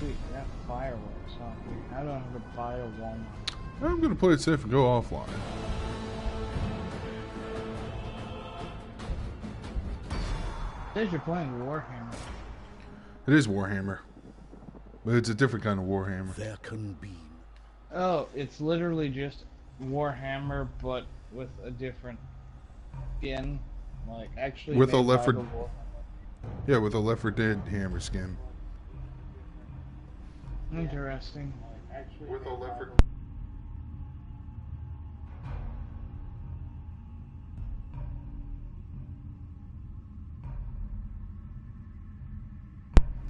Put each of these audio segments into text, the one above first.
sweet. That fireworks on me. I don't have to buy a Walmart. I'm gonna play it safe and go offline. Says you're playing Warhammer. It is Warhammer. But it's a different kind of Warhammer. There can be. Oh, it's literally just Warhammer, but with a different skin. Like, actually With a made by Left 4 the Warhammer. Yeah, with a Left 4 Dead hammer skin. Interesting. With a Left 4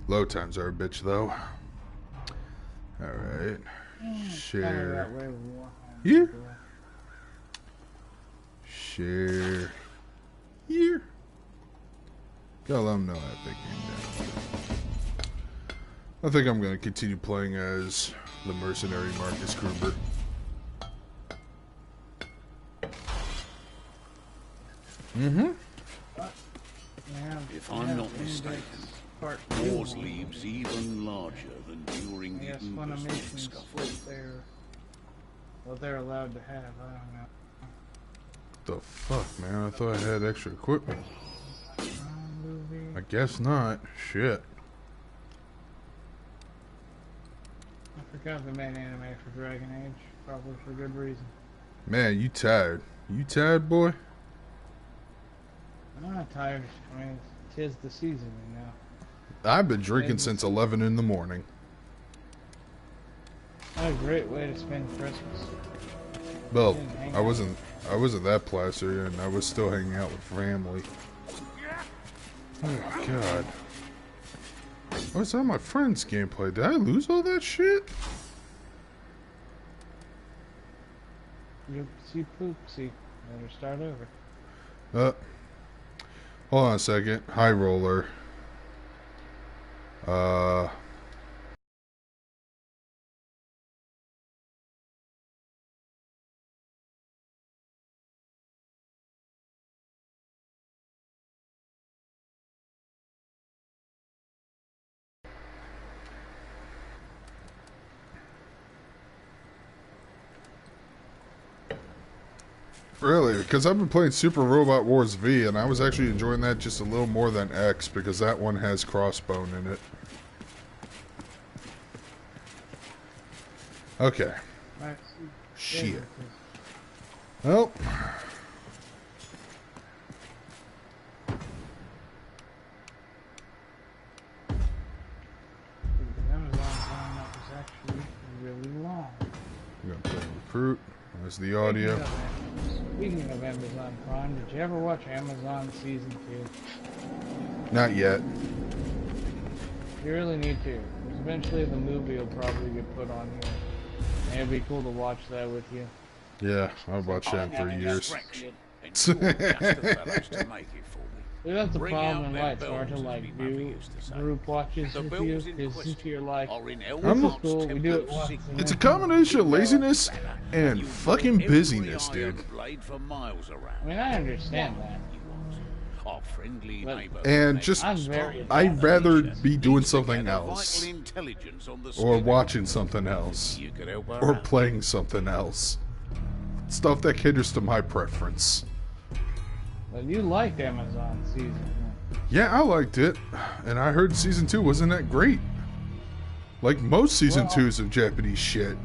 Load times are a bitch, though. Alright. Share. Here. Share. Here. Gotta let them know that they came down. I think I'm gonna continue playing as the mercenary Marcus Kruber. Mm-hmm. If I'm not mistaken, Wars leaves even larger than during the Funimation scuffle. What they're allowed to have, I don't know. The fuck, man? I thought I had extra equipment. I guess not. Shit. I forgot they made anime for Dragon Age, probably for good reason. Man, you tired? You tired, boy? I'm not tired. I mean, 'tis the season, you know. I've been drinking since 11 in the morning. What a great way to spend Christmas. Well, I wasn't that plastered, and I was still hanging out with family. Oh god. Oh, it's on my friend's gameplay. Did I lose all that shit? Oopsie poopsie. Better start over. Hold on a second. High roller. Really? Because I've been playing Super Robot Wars V, and I was actually enjoying that just a little more than X, because that one has Crossbone in it. Okay. Shit. Well. The Amazon sign-up is actually really long. I'm going to play Recruit. There's the audio. Speaking of Amazon Prime, did you ever watch Amazon Season 2? Not yet. You really need to. Because eventually the movie will probably get put on here. And it'd be cool to watch that with you. Yeah, I'll watch that in 3 years. Dude, that's the problem in life. It's hard to like do group watches with you. Because you're like, this is cool, we do it once. It's a combination of laziness and fucking busyness, dude. I mean, I understand that. And just, I'd rather be doing something else. Or watching something else. Or playing something else. Stuff that caters to my preference. But you liked Amazon Season 1. Yeah, I liked it. And I heard Season 2 wasn't that great. Like most Season 2s of Japanese shit.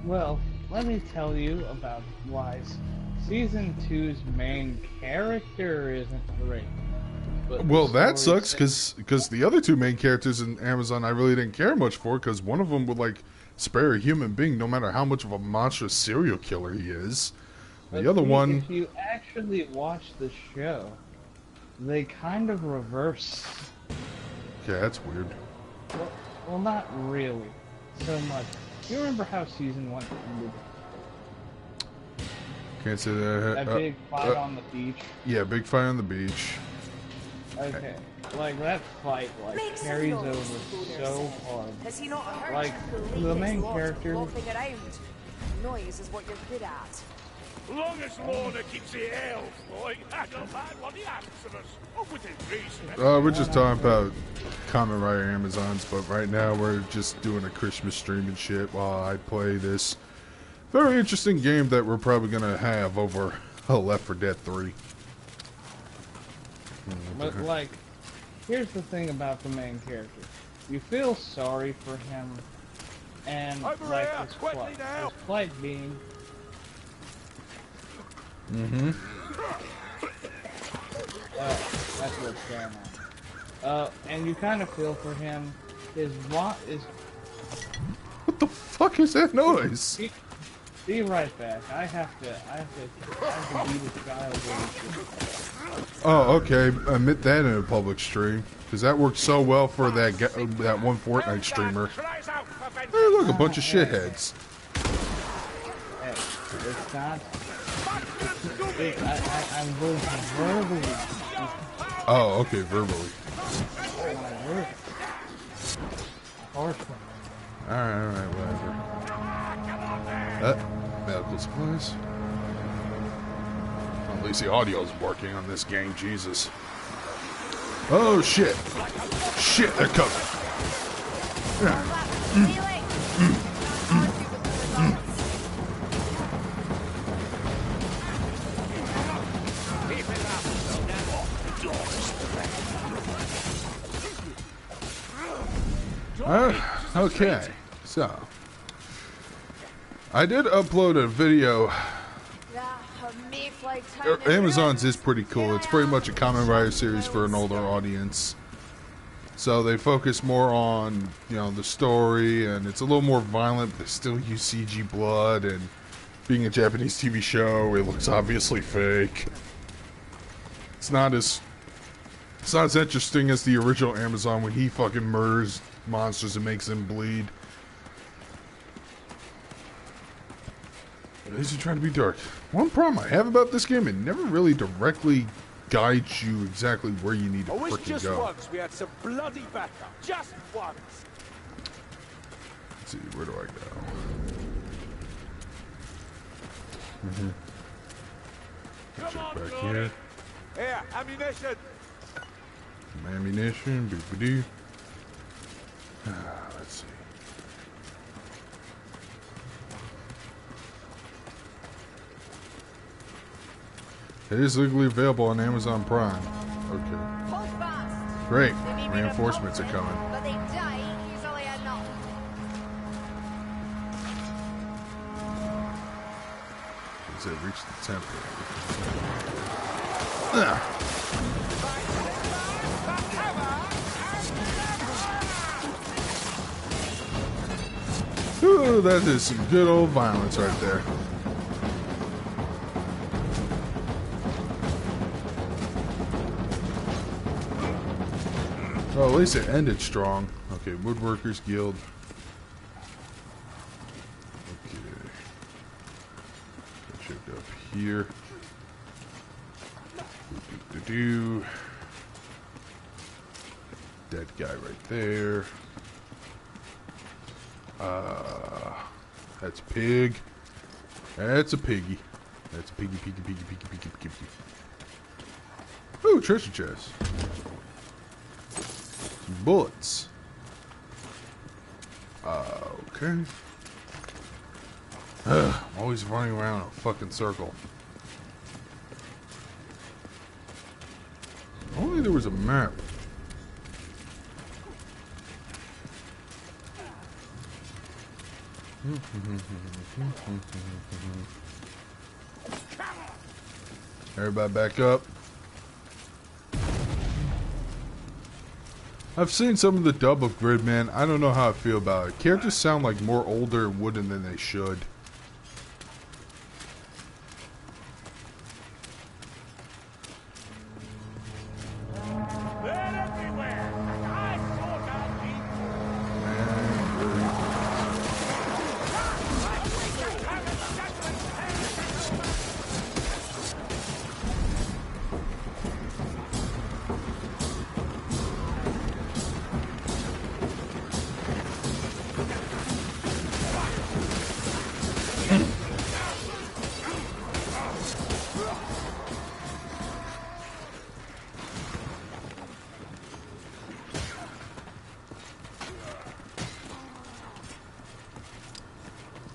Well, let me tell you about why Season 2's main character isn't great. Well, that sucks, because the other two main characters in Amazon I really didn't care much for, because one of them would, like, spare a human being no matter how much of a monstrous serial killer he is. The other one... If you actually watch the show, they kind of reverse. Yeah, that's weird. Well, not really so much. You remember how Season 1 ended? Can't say that. That big fight on the beach? Yeah, big fight on the beach. Okay. Like, that fight, like, carries over so hard. Like, the main character... Noise is what you're good at. Long as Lorna keeps the elves, boy, I don't mind what he asks of us. Oh, within reason. We're just talking about Kamen Rider Amazons, but right now we're just doing a Christmas stream and shit while I play this very interesting game that we're probably gonna have over Left 4 Dead 3. But like, here's the thing about the main character. You feel sorry for him, and Over like here, his quickly now. plight being. That's what's going on. And you kind of feel for him. His what is? What the fuck is that noise? Be right back. I have to beat his child. Oh, okay. Admit that in a public stream, because that worked so well for that one Fortnite streamer. Hey, look, a bunch of shitheads. Hey, it's not. I'm verbally. Oh, okay, verbally. Alright, whatever. Medical supplies. Well, at least the audio's working on this game, Jesus. Oh, shit. Shit, they're coming. Okay, so I did upload a video. Amazon's is pretty cool. It's pretty much a Kamen Rider series for an older audience. So they focus more on, you know, the story, and it's a little more violent, but they still use CG blood, and being a Japanese TV show, it looks obviously fake. It's not as interesting as the original Amazon when he fucking murders monsters and makes them bleed. These are trying to be dark. One problem I have about this game, it never really directly guides you exactly where you need to I wish frickin' just go. once we had some bloody backup. Just once. Let's see, where do I go? Come on, Back Lordy. here. Here, ammunition. Some ammunition, boop-a-doo. Let's see. It is legally available on Amazon Prime. Okay. Hold fast. Great. They may be Reinforcements are repulsive, coming. but they die easily enough. It said reach the temple. Ooh, that is some good old violence right there. Well, at least it ended strong. Okay, Woodworkers Guild. Okay. Check up here. Do-do-do-do. Dead guy right there. That's a pig. That's a piggy. That's a piggy. Ooh, treasure chest. Some bullets. Okay. I'm always running around in a fucking circle. If only there was a map. Everybody back up. I've seen some of the dub of Gridman. I don't know how I feel about it. Characters sound like more older and wooden than they should. They're everywhere. I sort out people.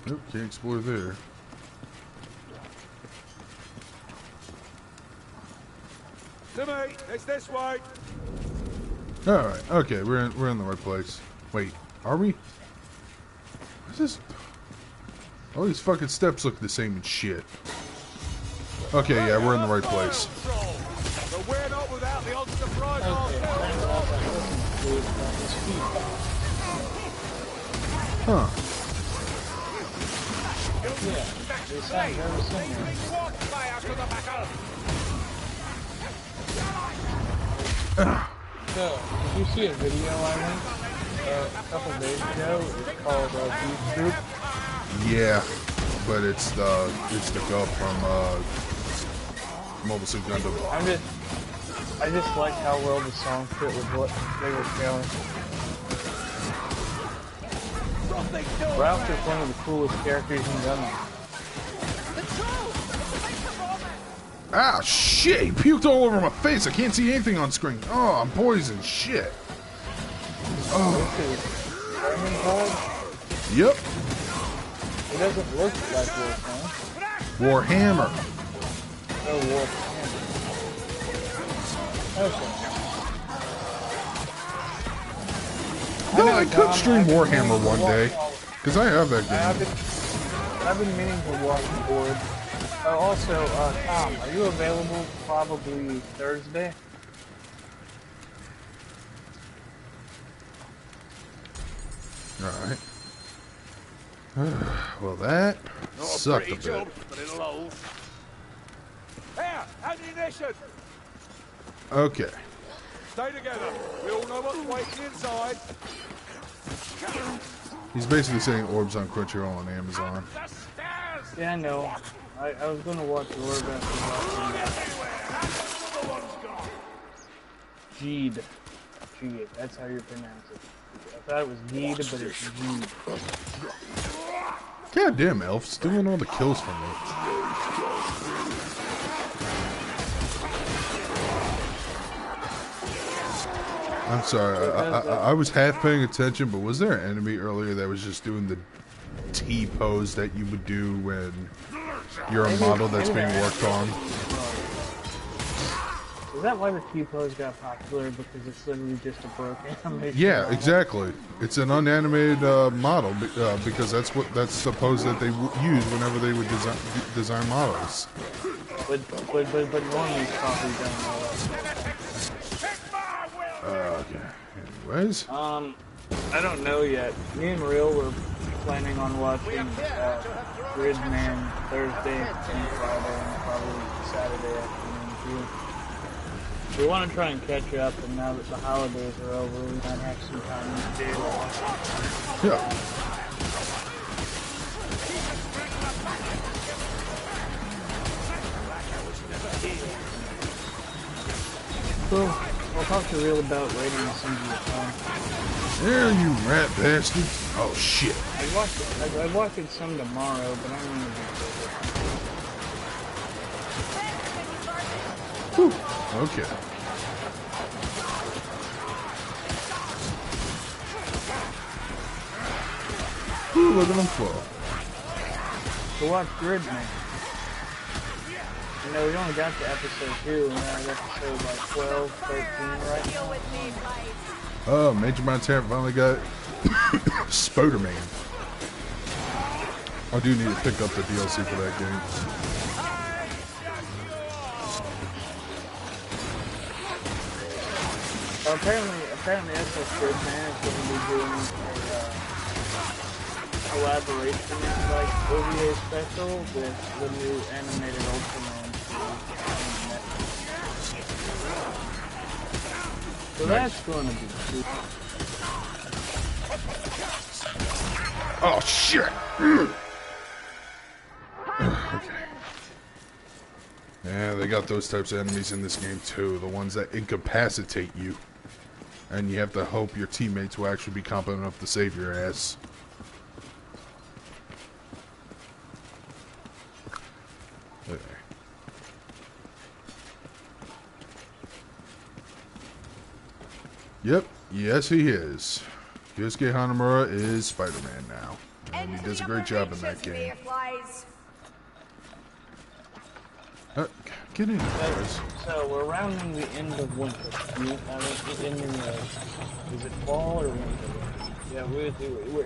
Nope, can't explore there. Timmy, it's this way. Alright, okay, we're in the right place. Wait, are we? What's this? All these fucking steps look the same and shit. Okay, yeah, we're in the right place. But we're not without the odds surprise. Huh. So, did you see a video I linked a couple days ago? It's called Beef Troop. Yeah, but it's the girl from Mobile Suit Gundam. I just like how well the song fit with what they were showing. Ralph is one of the coolest characters in Gundam. Ah, shit! He puked all over my face. I can't see anything on screen. Oh, I'm poisoned. Shit. Oh. Vermintide? Yep. It doesn't look like Warhammer. Oh, Warhammer. Okay. No, I could stream Warhammer one day. Because I have that game. I've been meaning to watch board. Also, Tom, are you available probably Thursday? Alright. Well, that sucked a bit. Job, but it'll hold. Here, ammunition. Okay. Stay together. We all know what's waiting inside. He's basically saying Orbs on Crunchyroll and Amazon. The stairs. Yeah, I know. I was gonna watch Orb after watching Jeed. Jeed, that's how you pronounce it. I thought it was Jeed, but it's Jeed. God damn, Elf's doing all the kills for me. I'm sorry, I was half paying attention, but was there an enemy earlier that was just doing the T pose that you would do when you're a model that's being worked on? Is that why the T-pose got popular? Because it's literally just a broke animation. Yeah, model? exactly. It's an unanimated model because that's the pose that they use whenever they would design models. But Norman's probably done all that. Okay. Anyways. I don't know yet. Me and Real were planning on watching Gridman Thursday and Friday and probably Saturday afternoon too. We want to try and catch up, and now that the holidays are over, we might have some time to do it. Yeah. Cool. I'll talk to Real about rating as soon as we can. There, you rat bastard. Oh, shit. I'd watch it some tomorrow, but I'm going to be busy. Whew. Okay. Ooh, look at them flow. To watch Gridman. You know, we only got to episode 2, and we're on episode like 12, 13 right now. Oh, Major Montana finally got Spoderman. I do need to pick up the DLC for that game. Well, apparently SS Gridman is going to be doing a collaboration, like, OVA special with the new animated Ultraman. So that's going to be cool. Oh, shit! Okay. Yeah, they got those types of enemies in this game, too. The ones that incapacitate you. And you have to hope your teammates will actually be competent enough to save your ass. Okay. Yep, yes he is. Yosuke Hanamura is Spider-Man now. And he does a great job in that game. Get in, guys. So we're rounding the end of winter. Is it fall or winter? Yeah, we're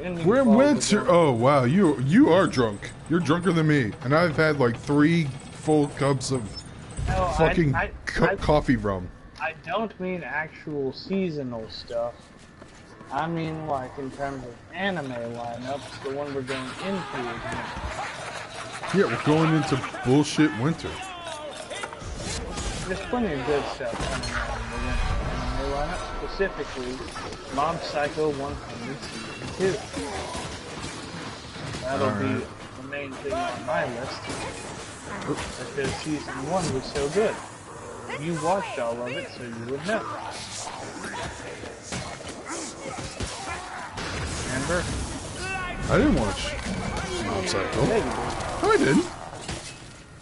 ending. We're in fall, winter. Oh wow, you are drunk. You're drunker than me, and I've had like 3 full cups of fucking coffee rum. I don't mean actual seasonal stuff. I mean like in terms of anime lineups, the one we're going into again. Yeah, we're going into bullshit winter. There's plenty of good stuff coming out in the winter anime lineup, specifically Mob Psycho 100 Season 2. That'll be the main thing on my list, because Season 1 was so good. You watched all of it, so you would know. Remember? I didn't watch Mob Psycho. Yeah, you did. No, I didn't.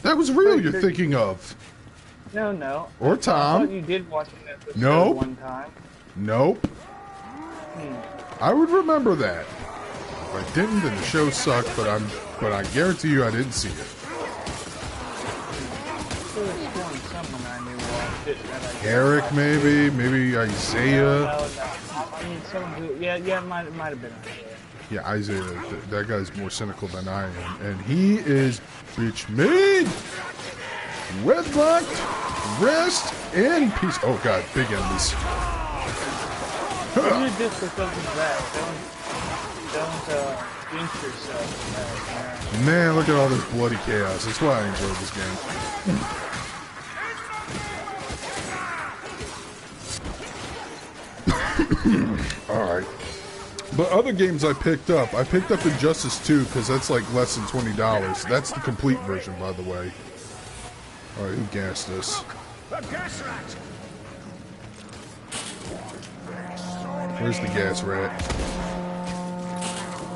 That was real you're thinking of. No. Or Tom. I thought you did watch an episode Nope. one time. Nope. I would remember that. If I didn't, then the show sucked, but I guarantee you I didn't see it. Eric, maybe Isaiah. No. I mean, someone who, yeah, it might have been Isaiah. Yeah, Isaiah, that guy's more cynical than I am. And he is bitch made, wedlocked, rest, and peace. Oh god, big enemies. You did this because of that. Don't jinx yourself. Man, look at all this bloody chaos. That's why I enjoyed this game. Alright. But other games I picked up Injustice 2 because that's like less than $20. That's the complete version, by the way. Alright, who gassed us? Where's the gas rat?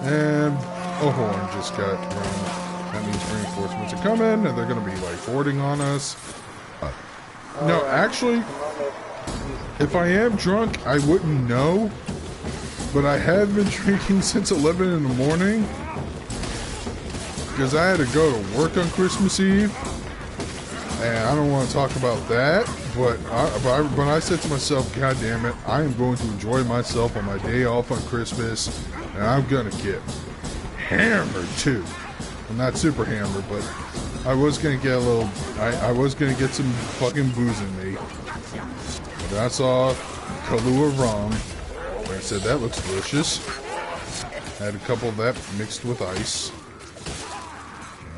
And a horn just got run. That means reinforcements are coming, and they're going to be like boarding on us. No, actually, if I am drunk, I wouldn't know. But I have been drinking since 11 in the morning because I had to go to work on Christmas Eve, and I don't want to talk about that. But I said to myself, God damn it, I am going to enjoy myself on my day off on Christmas, and I'm gonna get hammered too. I'm not super hammered, but I was gonna get a little. I was gonna get some fucking booze in me. But I saw Kahlua rum. I said, that looks delicious. Had a couple of that mixed with ice.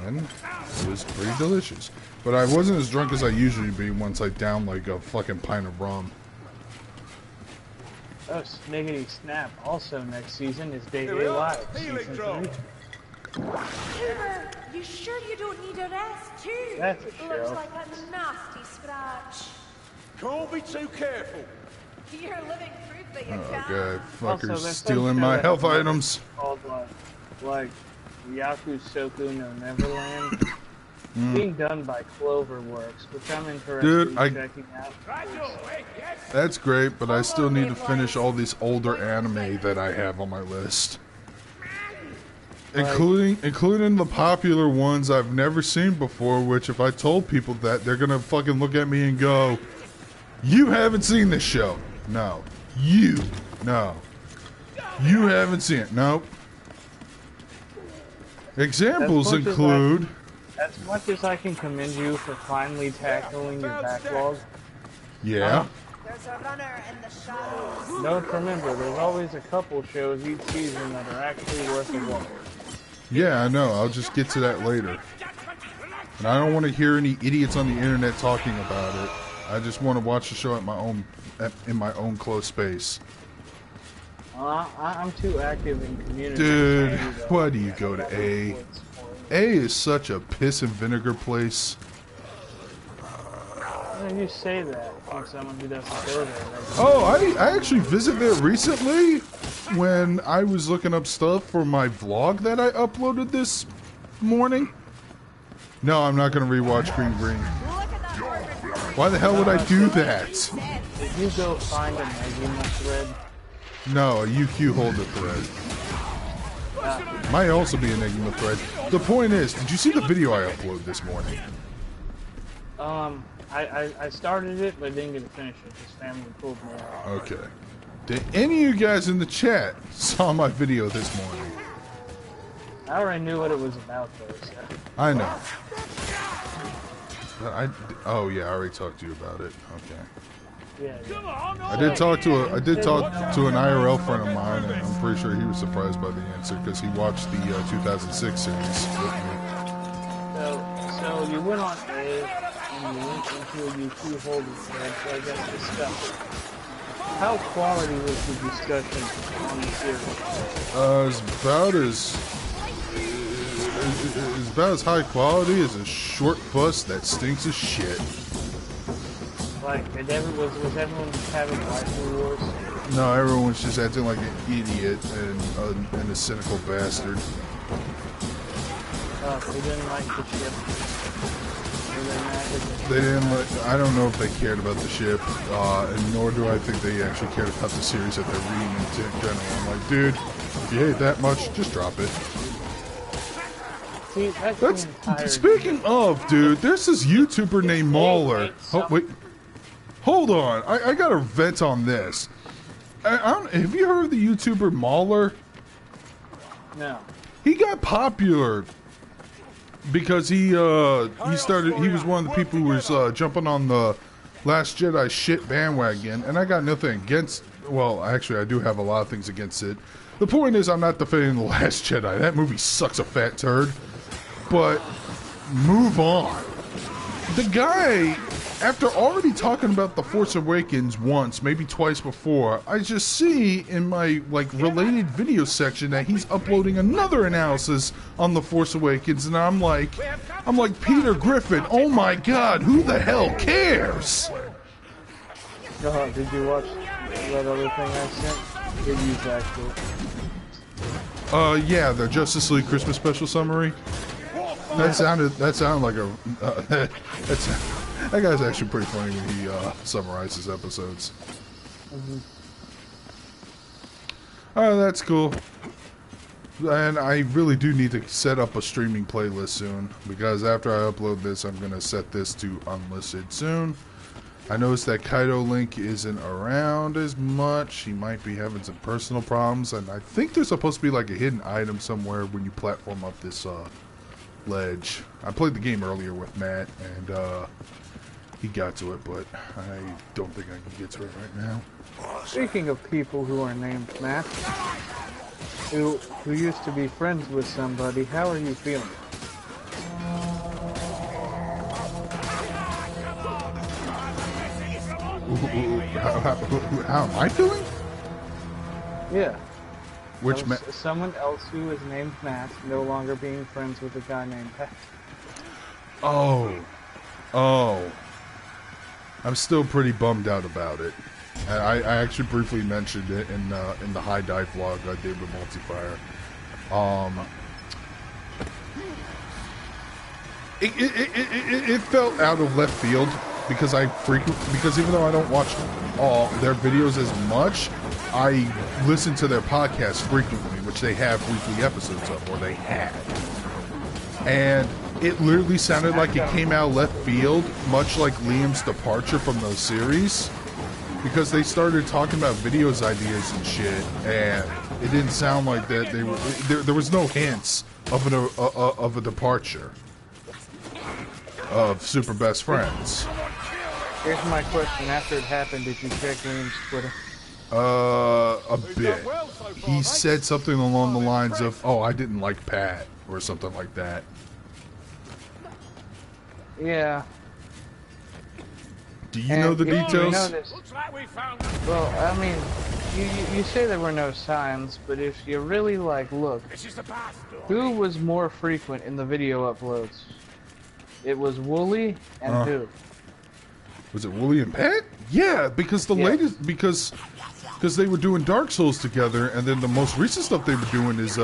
And it was pretty delicious. But I wasn't as drunk as I usually be once I downed like a fucking pint of rum. Oh, sniggity snap. Also next season is Day Live. Season 3. Cooper, you sure you don't need a rest too? That's a show. Looks like a nasty scratch. Can't be too careful. You're living proof that you Oh, can. God. Also, Fuckers there's some stealing show my that health has items. Called like Yaku Soku no Neverland. Being done by Cloverworks, which I'm interested in checking out. That's great, but I still need to finish all these older anime that I have on my list. Including the popular ones I've never seen before, which if I told people that, they're gonna fucking look at me and go, you haven't seen this show. No. You haven't seen it. Nope. Examples include... As much as I can commend you for finally tackling your backlog. Yeah. There's a runner in the shadows. Don't remember, there's always a couple shows each season that are actually worth a watch. Yeah, I know. I'll just get to that later. And I don't want to hear any idiots on the internet talking about it. I just want to watch the show in my own close space. I'm too active in community. Dude, why do you go to A? A is such a piss and vinegar place. Why do you say that from someone who doesn't go there? Oh, I actually visited there recently when I was looking up stuff for my vlog that I uploaded this morning. No, I'm not going to rewatch Green. Why the hell would I do that? Did you go find a Megumi thread? No, a UQ holder thread. Might also be Enigma thread. The point is, did you see the video I uploaded this morning? I started it, but didn't get to finish it. His family pulled me out. Okay. Did any of you guys in the chat saw my video this morning? I already knew what it was about, though. So. I know. But oh yeah, I already talked to you about it. Okay. Yeah. I did talk to an IRL friend of mine, and I'm pretty sure he was surprised by the answer because he watched the 2006 series with me. So you went on A and you went into a YouTube holding thread, so I guess discuss it. How quality was the discussion on the series? It's about as high quality as a short bus that stinks of shit. Like, was everyone just having rifle wars? No, everyone's just acting like an idiot and a cynical bastard. They didn't like the ship. They didn't like. I don't know if they cared about the ship, and nor do I think they actually cared about the series that they're reading in general. I'm like, dude, if you hate that much, just drop it. See, that's speaking of, dude. There's this YouTuber named Mauler. Oh wait, hold on. I got to vent on this. Have you heard of the YouTuber Mauler? No. He got popular because he was one of the people who was jumping on the Last Jedi shit bandwagon, and I got nothing against. Well, actually, I do have a lot of things against it. The point is, I'm not defending The Last Jedi. That movie sucks a fat turd. But move on. The guy, after already talking about The Force Awakens once, maybe twice before, I just see in my related video section that he's uploading another analysis on The Force Awakens, and I'm like Peter Griffin. Oh my God, who the hell cares? Did you watch that other thing I sent? Did you actually? Yeah, the Justice League Christmas special summary. That sounded like a. That guy's actually pretty funny when he summarizes episodes. Mm-hmm. Oh, that's cool. And I really do need to set up a streaming playlist soon, because after I upload this, I'm gonna set this to unlisted soon. I noticed that Kaido Link isn't around as much. He might be having some personal problems, and I think there's supposed to be like a hidden item somewhere when you platform up this ledge. I played the game earlier with Matt, and he got to it, but I don't think I can get to it right now. Speaking of people who are named Matt, who used to be friends with somebody, how are you feeling? How am I feeling? Yeah. Which someone else who is named Matt no longer being friends with a guy named Pat. Oh. I'm still pretty bummed out about it. I actually briefly mentioned it in the High Dive vlog I did with Multifire. It felt out of left field because even though I don't watch all their videos as much, I listen to their podcasts frequently, which they have weekly episodes of, or they had. And it literally sounded like it came out left field, much like Liam's departure from those series, because they started talking about videos ideas and shit, and it didn't sound like that they were. There was no hints of a departure of super best friends. Here's my question: after it happened, did you check Liam's Twitter? A bit. He said something along the lines of, "Oh, I didn't like Pat," or something like that. Yeah. Do you know the details? Well, I mean, you say there were no signs, but if you really look, who was more frequent in the video uploads? It was Wooly and who? Was it Wooly and Pat? Yeah, because latest because they were doing Dark Souls together, and then the most recent stuff they were doing is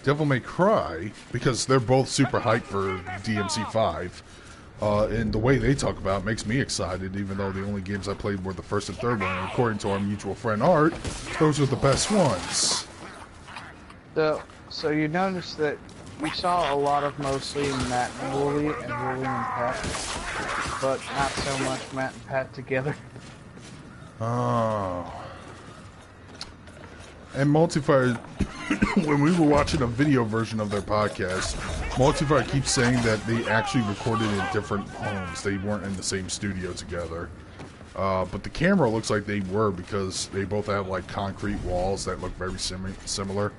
Devil May Cry, because they're both super hyped for DMC 5. And the way they talk about it makes me excited, even though the only games I played were the first and third one. And according to our mutual friend Art, those are the best ones. So you notice that we saw a lot of mostly Matt and Wooly and Wooly and Pat, but not so much Matt and Pat together. Oh. And Multifire, when we were watching a video version of their podcast, Multifire keeps saying that they actually recorded in different homes. They weren't in the same studio together. But the camera looks like they were because they both have like concrete walls that look very similar.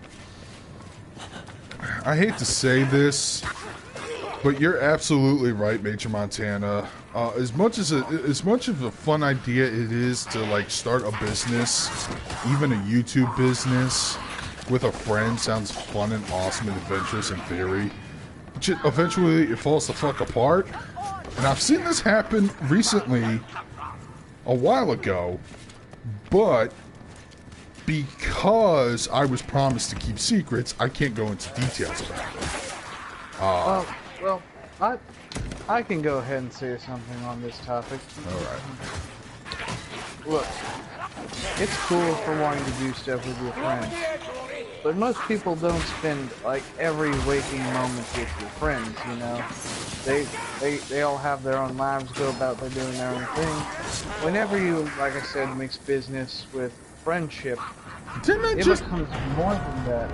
I hate to say this, but you're absolutely right, Major Montana. As much of a fun idea it is to like start a business, even a YouTube business with a friend sounds fun and awesome and adventurous in theory. Eventually, it falls the fuck apart, and I've seen this happen recently, a while ago, but because I was promised to keep secrets, I can't go into details about it. Well, I can go ahead and say something on this topic. Alright. Look, it's cool for wanting to do stuff with your friends, but most people don't spend like every waking moment with your friends, you know? They all have their own lives, go about doing their own thing. Whenever you, like I said, mix business with friendship, it becomes more than that.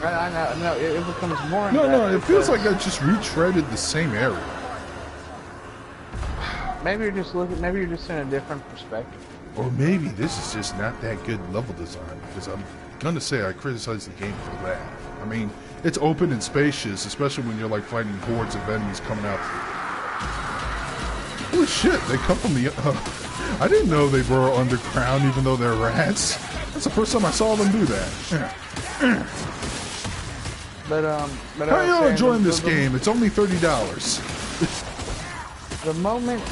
I know, it becomes more than that. No, it feels like I just retreaded the same area. Maybe you're just in a different perspective. Or maybe this is just not that good level design, because I'm gonna say I criticize the game for that. I mean, it's open and spacious, especially when you're like fighting hordes of enemies coming out. Holy shit, they come from the... I didn't know they burrow underground even though they're rats. That's the first time I saw them do that. But how are y'all enjoying this game? It's only $30. The moment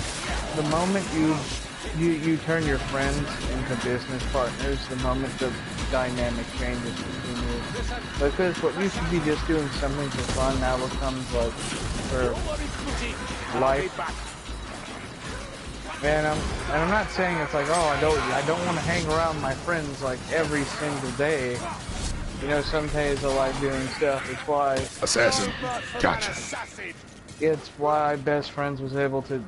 you turn your friends into business partners, the moment the dynamic changes between you. Because what used to be just doing something for fun now becomes like for life. And I'm not saying it's like, oh, I don't want to hang around my friends like every single day. You know, some days I like doing stuff. It's why Assassin. Gotcha. It's why Best Friends was able to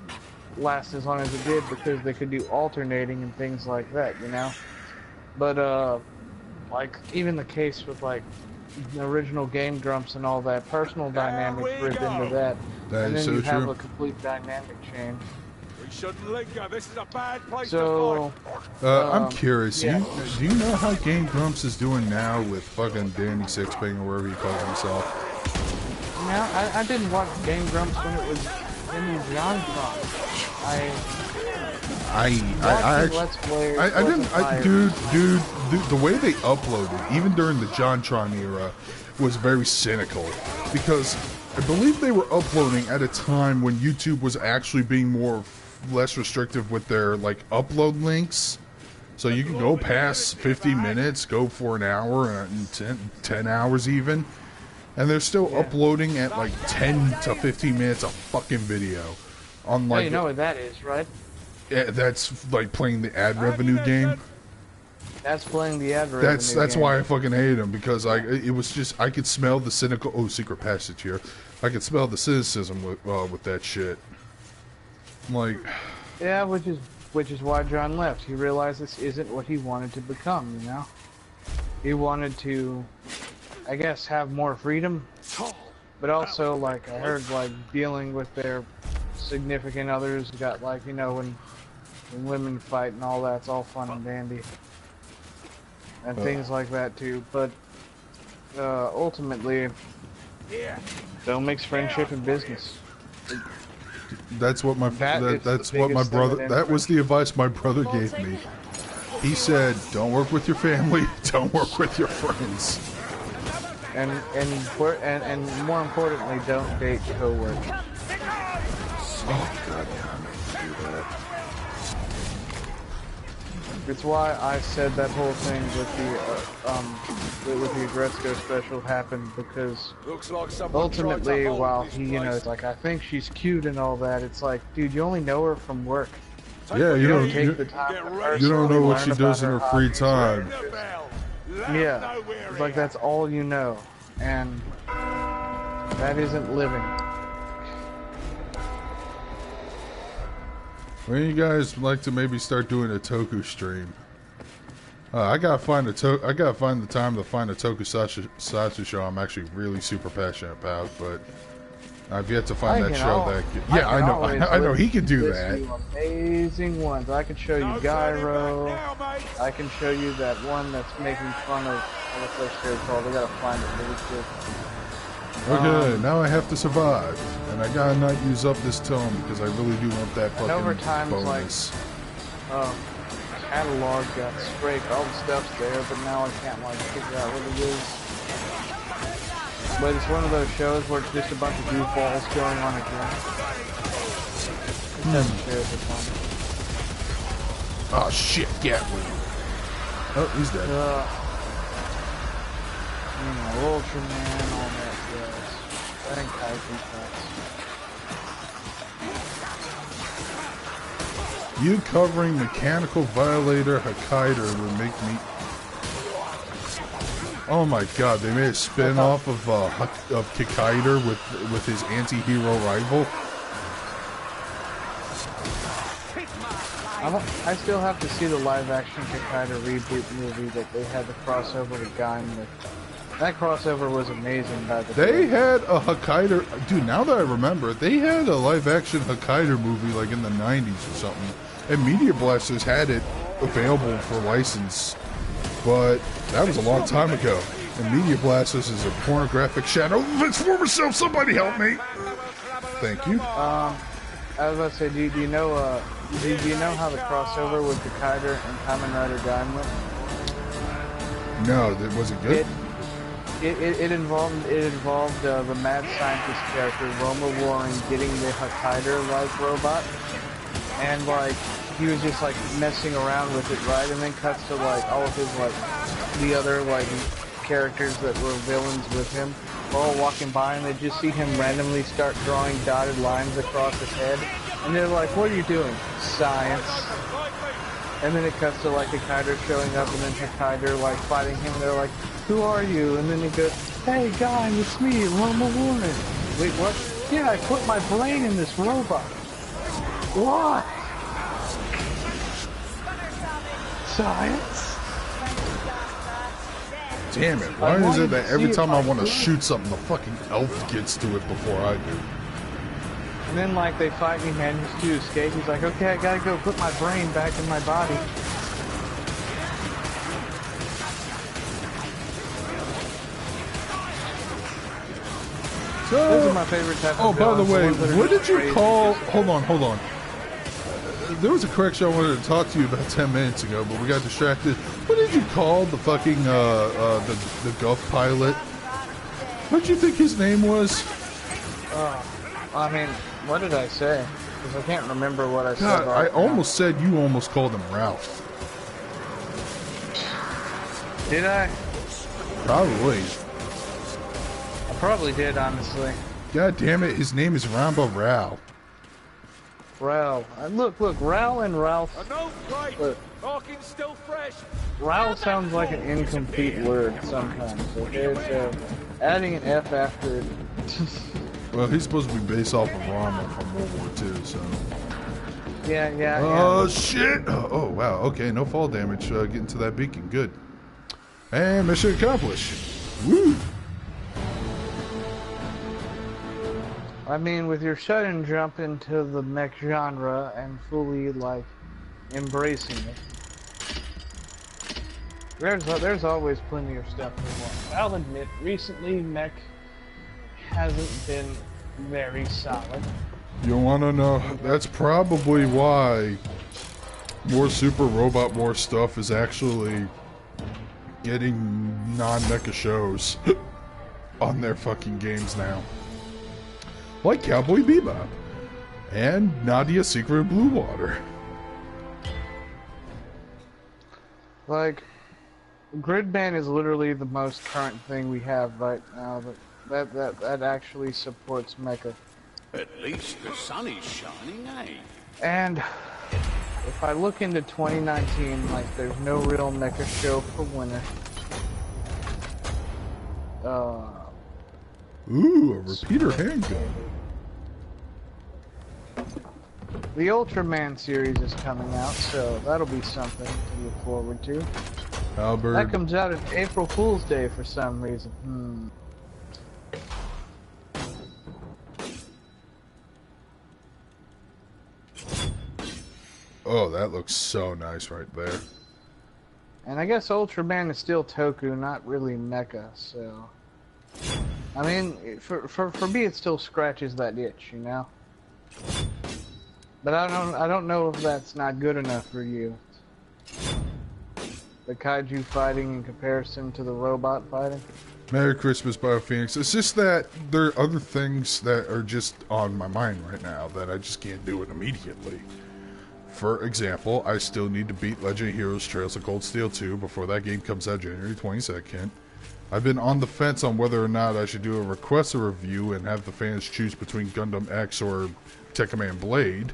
last as long as it did, because they could do alternating and things like that, you know? But, like, even the case with, like, the original Game Grumps and all that, personal dynamics rip into that. That and is then you so have true. a complete dynamic change. We shouldn't linger. This is a bad place So, I'm curious. yeah. Do you know how Game Grumps is doing now with fucking Danny Sixping or wherever he calls himself? now, I didn't watch Game Grumps when it was in John Trump. Dude, the way they uploaded, even during the JonTron era, was very cynical, because I believe they were uploading at a time when YouTube was actually being less restrictive with their like upload links, so you can go past 50 minutes, go for an hour and 10 hours even, and they're still uploading at like 10 to 15 minutes of fucking video. On like, you know what that is, right? Yeah, that's like playing the ad revenue game. That's playing the ad revenue That's game. why I fucking hated them, because it was just, I could smell the cynical. Oh, secret passage here. I could smell the cynicism with that shit. I'm like, yeah, which is why John left. He realized this isn't what he wanted to become. You know, he wanted to, I guess, have more freedom, but also, like, I heard, like, dealing with their significant others got, like, you know, when women fight and all that's all fun and dandy and things like that too, but ultimately don't mix friendship and business. that's what my brother, that was the advice my brother gave me. He said, don't work with your family, don't work with your friends, and more importantly, don't date co-workers. oh god damn it, do that. It's why I said that whole thing with the Agretzko special happened, because ultimately, while he, you know, it's like, I think she's cute and all that, it's like, dude, you only know her from work. Yeah, you don't know what she does in her free time. Yeah, it's like that's all you know. and that isn't living. When you guys like to maybe start doing a Toku stream? I gotta find the time to find a Tokusatsu show I'm actually really super passionate about, but I've yet to find that show that good. Yeah, I know he can do that. Amazing ones. I can show you Gyro. I can show you that one that's making fun of what's that show called. I gotta find it really quick. Okay, now I have to survive, and I gotta not use up this tome because I really do want that fucking over time, bonus. Catalog got scraped, all the stuff's there, but now I can't like figure out what it is. But it's one of those shows where it's just a bunch of goofballs going on again. It doesn't share the fun. Oh shit, Gatling. Oh, he's dead. Ultraman, all that jazz. I think Kaiju Cuts. You covering Mechanical Violator Hokkaido would make me... Oh my god, they made a spin-off of Hokkaido with his anti-hero rival. I still have to see the live-action Hokkaido reboot movie that they had the crossover with Gaim with. That crossover was amazing, by the way. They had a Hokkaido... Dude, now that I remember, they had a live-action Hokkaido movie like in the 90s or something. And Media Blasters had it available for license. But that was a long time ago. And Media Blasters is a pornographic shadow of its former self. Somebody help me! Thank you. I was about to say, do you know how the crossover with Hokkaido and Kamen Rider Gaim went? No, was it good? It involved the mad scientist character Roma Warren getting the Hokkaido-like robot, and like he was just like messing around with it, right? And then cuts to like all of his like the other like characters that were villains with him, all walking by, and they just see him randomly start drawing dotted lines across his head, and they're like, "What are you doing?" "Science." And then it cuts to like Hokkaido showing up, and then Hokkaido like fighting him, and they're like, "Who are you?" And then he goes, "Hey guy, it's me, Roma Warren." "Wait, what?" "Yeah, I put my brain in this robot." "What?" "Science." Damn it, why is it that every time I want to shoot something, the fucking elf gets to it before I do? And then like they fight and he manages to escape. He's like, "Okay, I gotta go put my brain back in my body." So, those are my favorite type of by the way, what did you crazy. call... Hold on. There was a correction I wanted to talk to you about 10 minutes ago, but we got distracted. What did you call the fucking, the Guff pilot? What did you think his name was? I mean, what did I say? Because I can't remember what I said. God, I almost said you almost called him Ralph. Did I? Probably. I probably did, honestly. God damn it, his name is Ramba Rao. Rao. Look, Rao and Ralph. Look. Talking still fresh. Rao sounds like an incomplete word sometimes. Okay, so adding an F after it. Well, he's supposed to be based off of Rama from World War II, so... Yeah. Oh, shit! Oh, wow, okay, no fall damage. Getting to that beacon, good. And mission accomplished. Woo! I mean, with your sudden jump into the mech genre and fully, like, embracing it, there's always plenty of stuff to watch. I'll admit, recently, mech hasn't been very solid. You wanna know? That's probably why more Super Robot War stuff is actually getting non-mecha shows on their fucking games now. Like Cowboy Bebop and Nadia's Secret of Blue Water. Like, Gridman is literally the most current thing we have right now that actually supports mecha. At least the sun is shining, eh? And if I look into 2019, like, there's no real mecha show for winter. Ooh, a repeater handgun. The Ultraman series is coming out, so that'll be something to look forward to. Albert. That comes out on April Fool's Day for some reason. Oh, that looks so nice right there. And I guess Ultraman is still Toku, not really Mecha, so... I mean, for me it still scratches that itch, you know? But I don't know if that's not good enough for you. The kaiju fighting in comparison to the robot fighting. Merry Christmas, BioPhoenix. It's just that there are other things that are just on my mind right now that I just can't do it immediately. For example, I still need to beat Legend of Heroes Trails of Cold Steel 2 before that game comes out January 22nd. I've been on the fence on whether or not I should do a request a review and have the fans choose between Gundam X or Tekkaman Blade.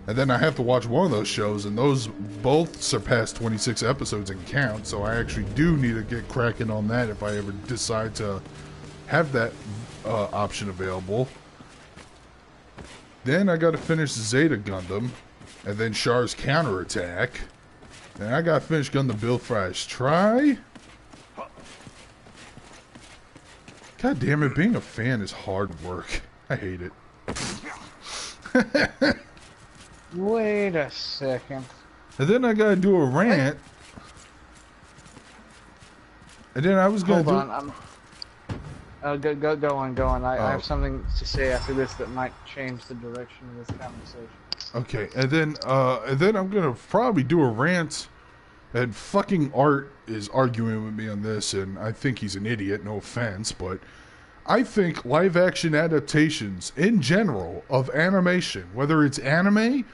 And then I have to watch one of those shows, and those both surpass 26 episodes and count, so I actually do need to get cracking on that if I ever decide to have that option available. Then I gotta finish Zeta Gundam, and then Char's Counterattack. And I gotta finish Gundam Build Fry's Try. God damn it, being a fan is hard work. I hate it. Wait a second. And then I gotta do a rant. And then I was gonna Hold on, go on. I Oh. have something to say after this that might change the direction of this conversation. Okay, and then I'm gonna probably do a rant. And fucking Art is arguing with me on this, and I think he's an idiot, no offense, but I think live-action adaptations, in general, of animation, whether it's anime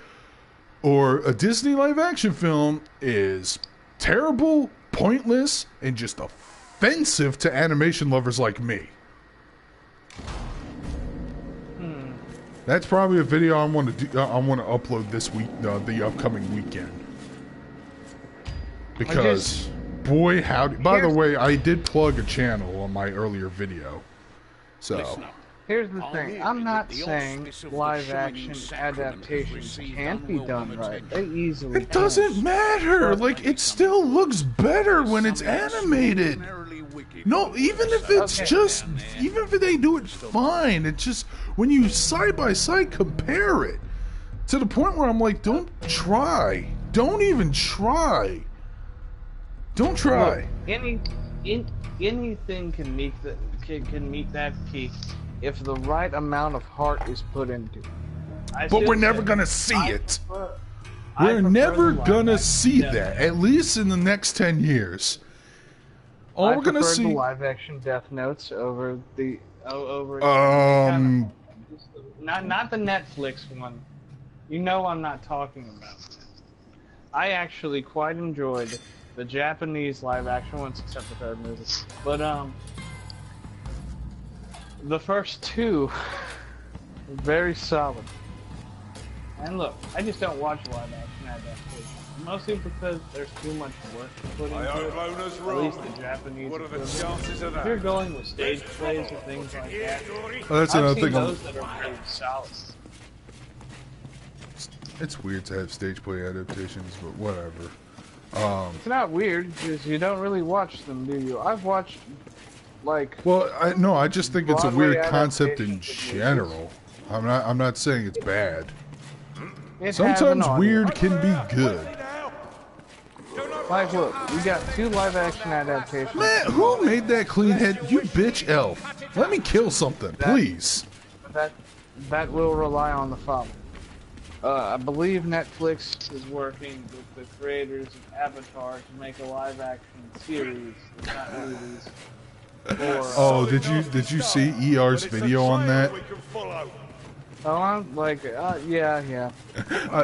or a Disney live-action film, is terrible, pointless, and just offensive to animation lovers like me. That's probably a video I want to do. I want to upload this week, the upcoming weekend. Because, boy, howdy. By the way, I did plug a channel on my earlier video. So. Here's the thing. I'm not saying live-action adaptations can't be done right. They easily can. It doesn't matter. Like, it still looks better when it's animated. No, even if it's just, even if they do it fine, it's just, when you side by side compare it, to the point where I'm like, don't try. Don't even try. Don't try. Look, anything can meet that peak if the right amount of heart is put into it. But we're never gonna see it. We're never gonna see that, at least in the next 10 years. All we're gonna see. the live-action Death Notes over the not the Netflix one. You know I'm not talking about that. I actually quite enjoyed the Japanese live-action ones, except the third movie. But the first two were very solid. And look, I just don't watch live-action adaptations. Mostly because there's too much work to put into it. At least the Japanese. What are the chances of If you're that? going with stage plays or things like that, Oh, that's I've another seen thing. those that are pretty solid. It's weird to have stage play adaptations, but whatever. It's not weird because you don't really watch them, do you? I've watched like. Well, I just think it's a Broadway weird concept in adaptations of general. I'm not saying it's bad. it has an Sometimes audience. weird can be good. Like, look, we got 2 live-action adaptations. Man, who made that clean head? You bitch elf. Let me kill something, please. That will rely on the following. I believe Netflix is working with the creators of Avatar to make a live-action series, not movies. Oh, did you see ER's video on that? Oh, I'm like, yeah.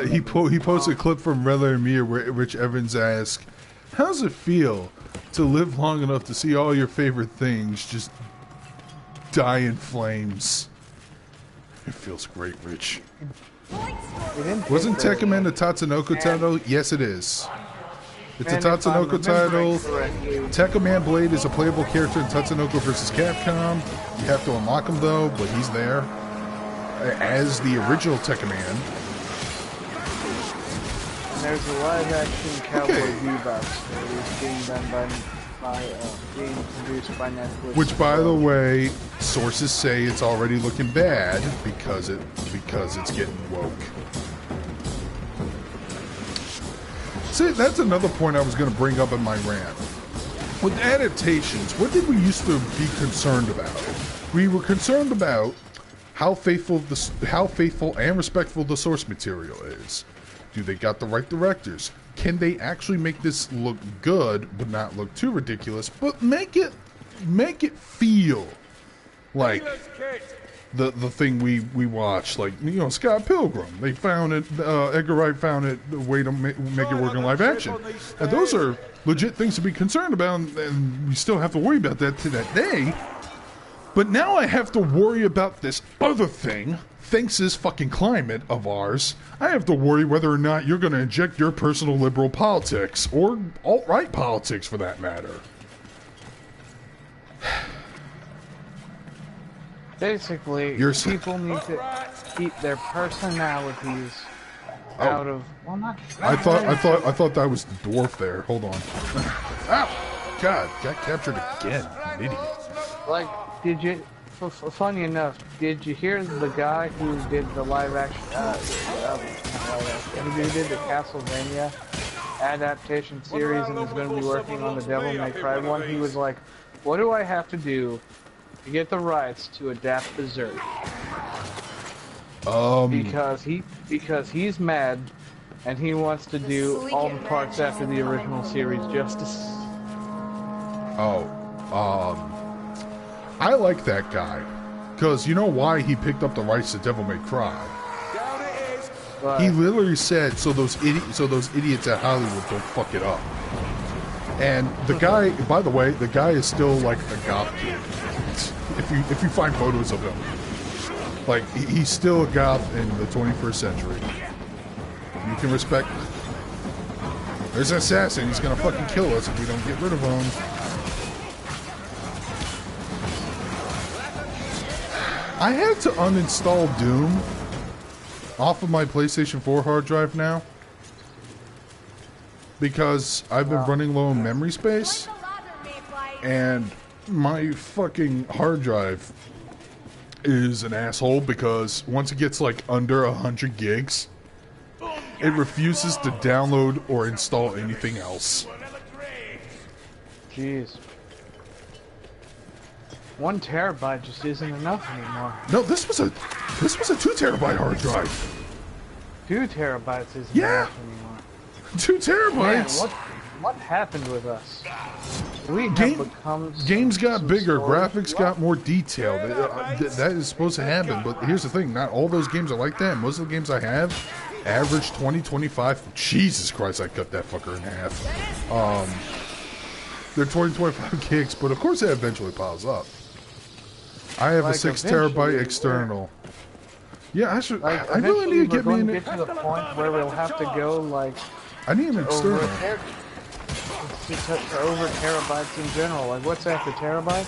He posted a clip from Redler and Mia where Rich Evans asked, "How's it feel to live long enough to see all your favorite things just die in flames?" It feels great, Rich. Wasn't Tekkaman the Tatsunoko title? Yes, it is. It's And a if I'm Tatsunoko title. remembering correctly, Tekka Man Blade is a playable character in Tatsunoko vs. Capcom. You have to unlock him though, but he's there as the original Tekka Man. and there's a live-action Cowboy Bebop series being done being produced by Netflix. Which, by the way, sources say it's already looking bad because it's getting woke. See, that's another point I was going to bring up in my rant. With adaptations, what did we used to be concerned about? We were concerned about how faithful and respectful the source material is. Do they got the right directors? Can they actually make this look good, but not look too ridiculous, but make it feel like the thing we watched, like, you know, Scott Pilgrim. They found it. Edgar Wright found it a way to make it work in live action, and those are legit things to be concerned about. And we still have to worry about that to that day. But now I have to worry about this other thing. Thanks this fucking climate of ours, I have to worry whether or not you're going to inject your personal liberal politics or alt-right politics, for that matter. Basically, people need to keep their personalities out of. Well, not. I thought that was the dwarf there. Hold on. Ow! God, got captured again. An idiot. Like, did you? Funny enough, did you hear the guy who did the live action? Who did the Castlevania adaptation series and is going to be working on the Devil May Cry one? He was like, "What do I have to do to get the rights to adapt Berserk?" Because he's mad and he wants to do all the parts after the original series justice. I like that guy, because you know why he picked up the rights to Devil May Cry? But He literally said, so those idiots at Hollywood don't fuck it up. And the guy, by the way, the guy is still like a goth kid. If you find photos of him, like he's still a goth in the 21st century. You can respect. There's an assassin. He's gonna fucking kill us if we don't get rid of him. I had to uninstall Doom off of my PlayStation 4 hard drive now because I've been running low on memory space, and my fucking hard drive is an asshole because once it gets like under 100 gigs, it refuses to download or install anything else. jeez. 1 terabyte just isn't enough anymore. No, this was a 2 terabyte hard drive. 2 terabytes isn't Yeah. enough anymore. 2 Man, terabytes. what happened with us? We have become Games got bigger, storage- graphics got more detailed. That is supposed to happen, but here's the thing: not all those games are like that. Most of the games I have average 20, 25. Jesus Christ, I cut that fucker in half. They're 20, 25 gigs, but of course it eventually piles up. I have a Like, 6 eventually, terabyte external. Yeah, I should. Like, I really need to get me we're an. going to get to the point where we'll have to go like I need an over external. to over terabytes in general. Like, what's after terabyte?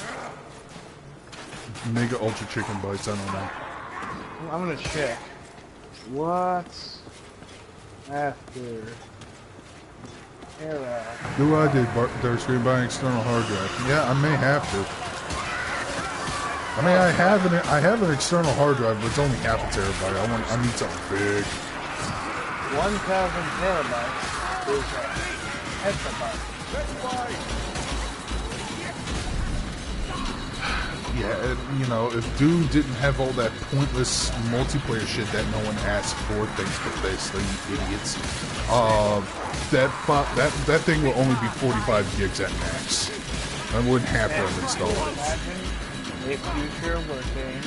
Mega Ultra Chicken Bites. I don't know. I'm gonna check. What's after terabyte? Do what I did, Darkstream, buy an external hard drive. Yeah, I may have to. I mean, I have an external hard drive, but it's only half a terabyte. I need something big. 1,000 terabytes is a petabyte. Yeah, you know, if Doom didn't have all that pointless multiplayer shit that no one asked for, thanks to this, you idiots, that thing will only be 45 gigs at max. I wouldn't have to uninstall it. Imagine if future where games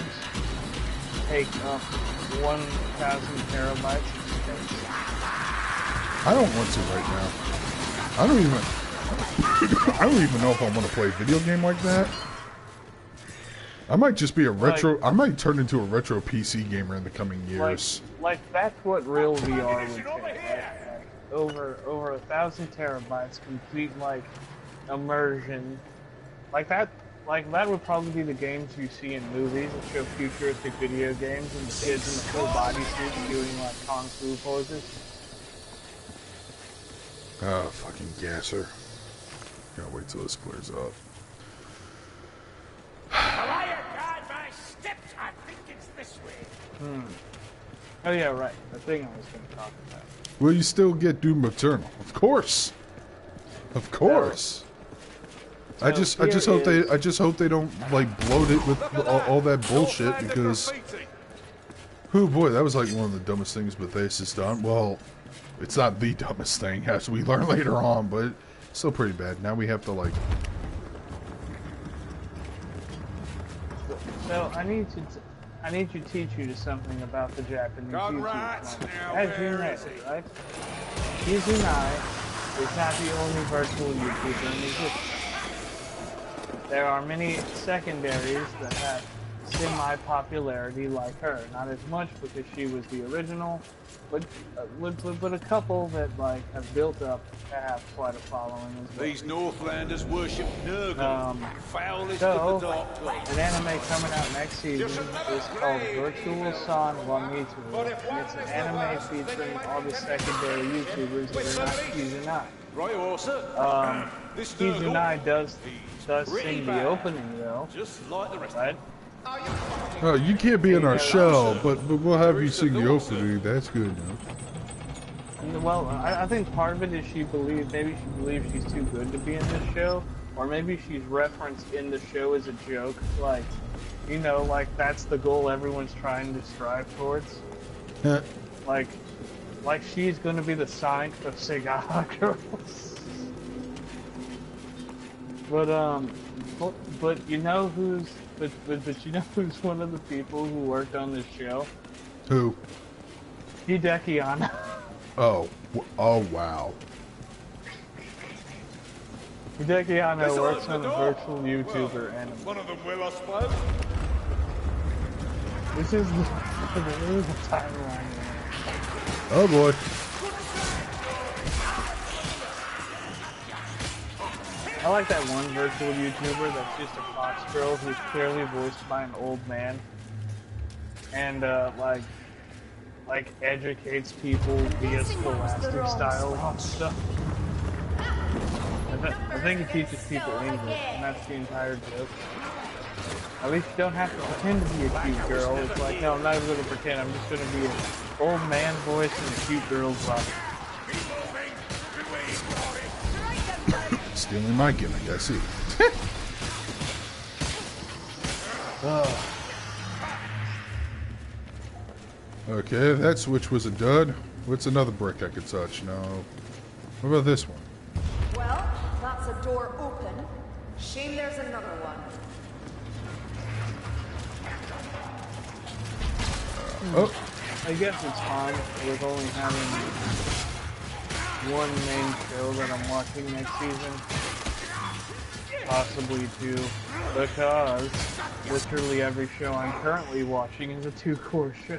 take up 1,000 terabytes of space. I don't want to right now. I don't even know if I want to play a video game like that. I might just be a retro. I might turn into a retro PC gamer in the coming years. Like that's what real VR would take. Right? over 1,000 terabytes, complete like immersion, like that would probably be the games you see in movies that show futuristic video games and the kids in the full bodysuit doing like kung fu poses. Oh, fucking gasser. Gotta wait till this clears up. My steps. I think it's this way. Oh yeah, right. The thing I was going to talk about. Will you still get Doom Eternal? Of course. Of course. So I just hope they don't like bloat it with all that bullshit because oh boy, that was like one of the dumbest things Bethesda's done. Well, it's not the dumbest thing as we learn later on, but it's still pretty bad. Now we have to like So I need to teach you something about the Japanese YouTube market. As you know, right? Kizunai is not the only virtual YouTuber in existence. There are many secondaries that have semi-popularity like her. Not as much because she was the original, but a couple that like have built up to have quite a following as well. These Northlanders worship Nurgle, foulest So, of the dark place. an anime coming out next season is called Virtual San Wamitu, and it's an anime featuring all the secondary YouTubers that are not Kizunai. Right, also. This Kizunai does pretty sing the bad. opening though, Just like the rest. right? oh, you can't be in our show, but we'll have you sing the opening. That's good enough. And, well, I think part of it is she believes she's too good to be in this show, or maybe she's referenced in the show as a joke, like, you know, like that's the goal everyone's trying to strive towards. like she's gonna be the Sonic of Segaha girls. But you know who's you know who's one of the people who worked on this show? Who? Hideki Anno. Oh wow. Hideki Anno Let's works open on the a door. virtual YouTuber anime. One of them will, I suppose. This is the timeline. Oh boy. I like that one virtual YouTuber that's just a Fox girl who's clearly voiced by an old man, and like educates people via scholastic style and stuff. I think he teaches people English, and that's the entire joke. At least you don't have to pretend to be a cute girl. It's like, no, I'm not even going to pretend. I'm just going to be an old man voice in a cute girl's body. Stealing my gimmick, I see. Okay, that switch was a dud. What's another brick I could touch? No. What about this one? Well, that's a door open. Shame there's another one. Oh, I guess it's fine with only having one main show that I'm watching next season. Possibly two, because literally every show I'm currently watching is a two-core show.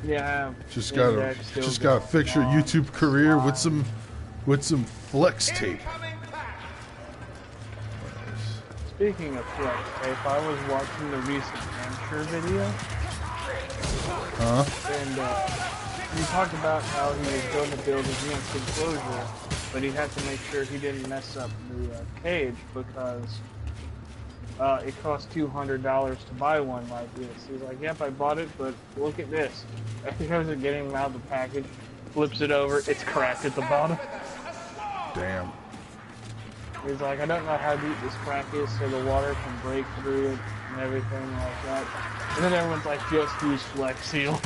Yeah, just gotta fix your YouTube career with some flex tape. Speaking of flex tape, I was watching the recent Hampshire video, and he talked about how he was going to build his next enclosure, but he had to make sure he didn't mess up the cage because it cost $200 to buy one like this. He's like, yep, I bought it, but look at this. He goes to getting him out of the package, flips it over, it's cracked at the bottom. Damn. He's like, I don't know how deep this crack is so the water can break through it and everything like that. And then everyone's like, just use Flex Seal.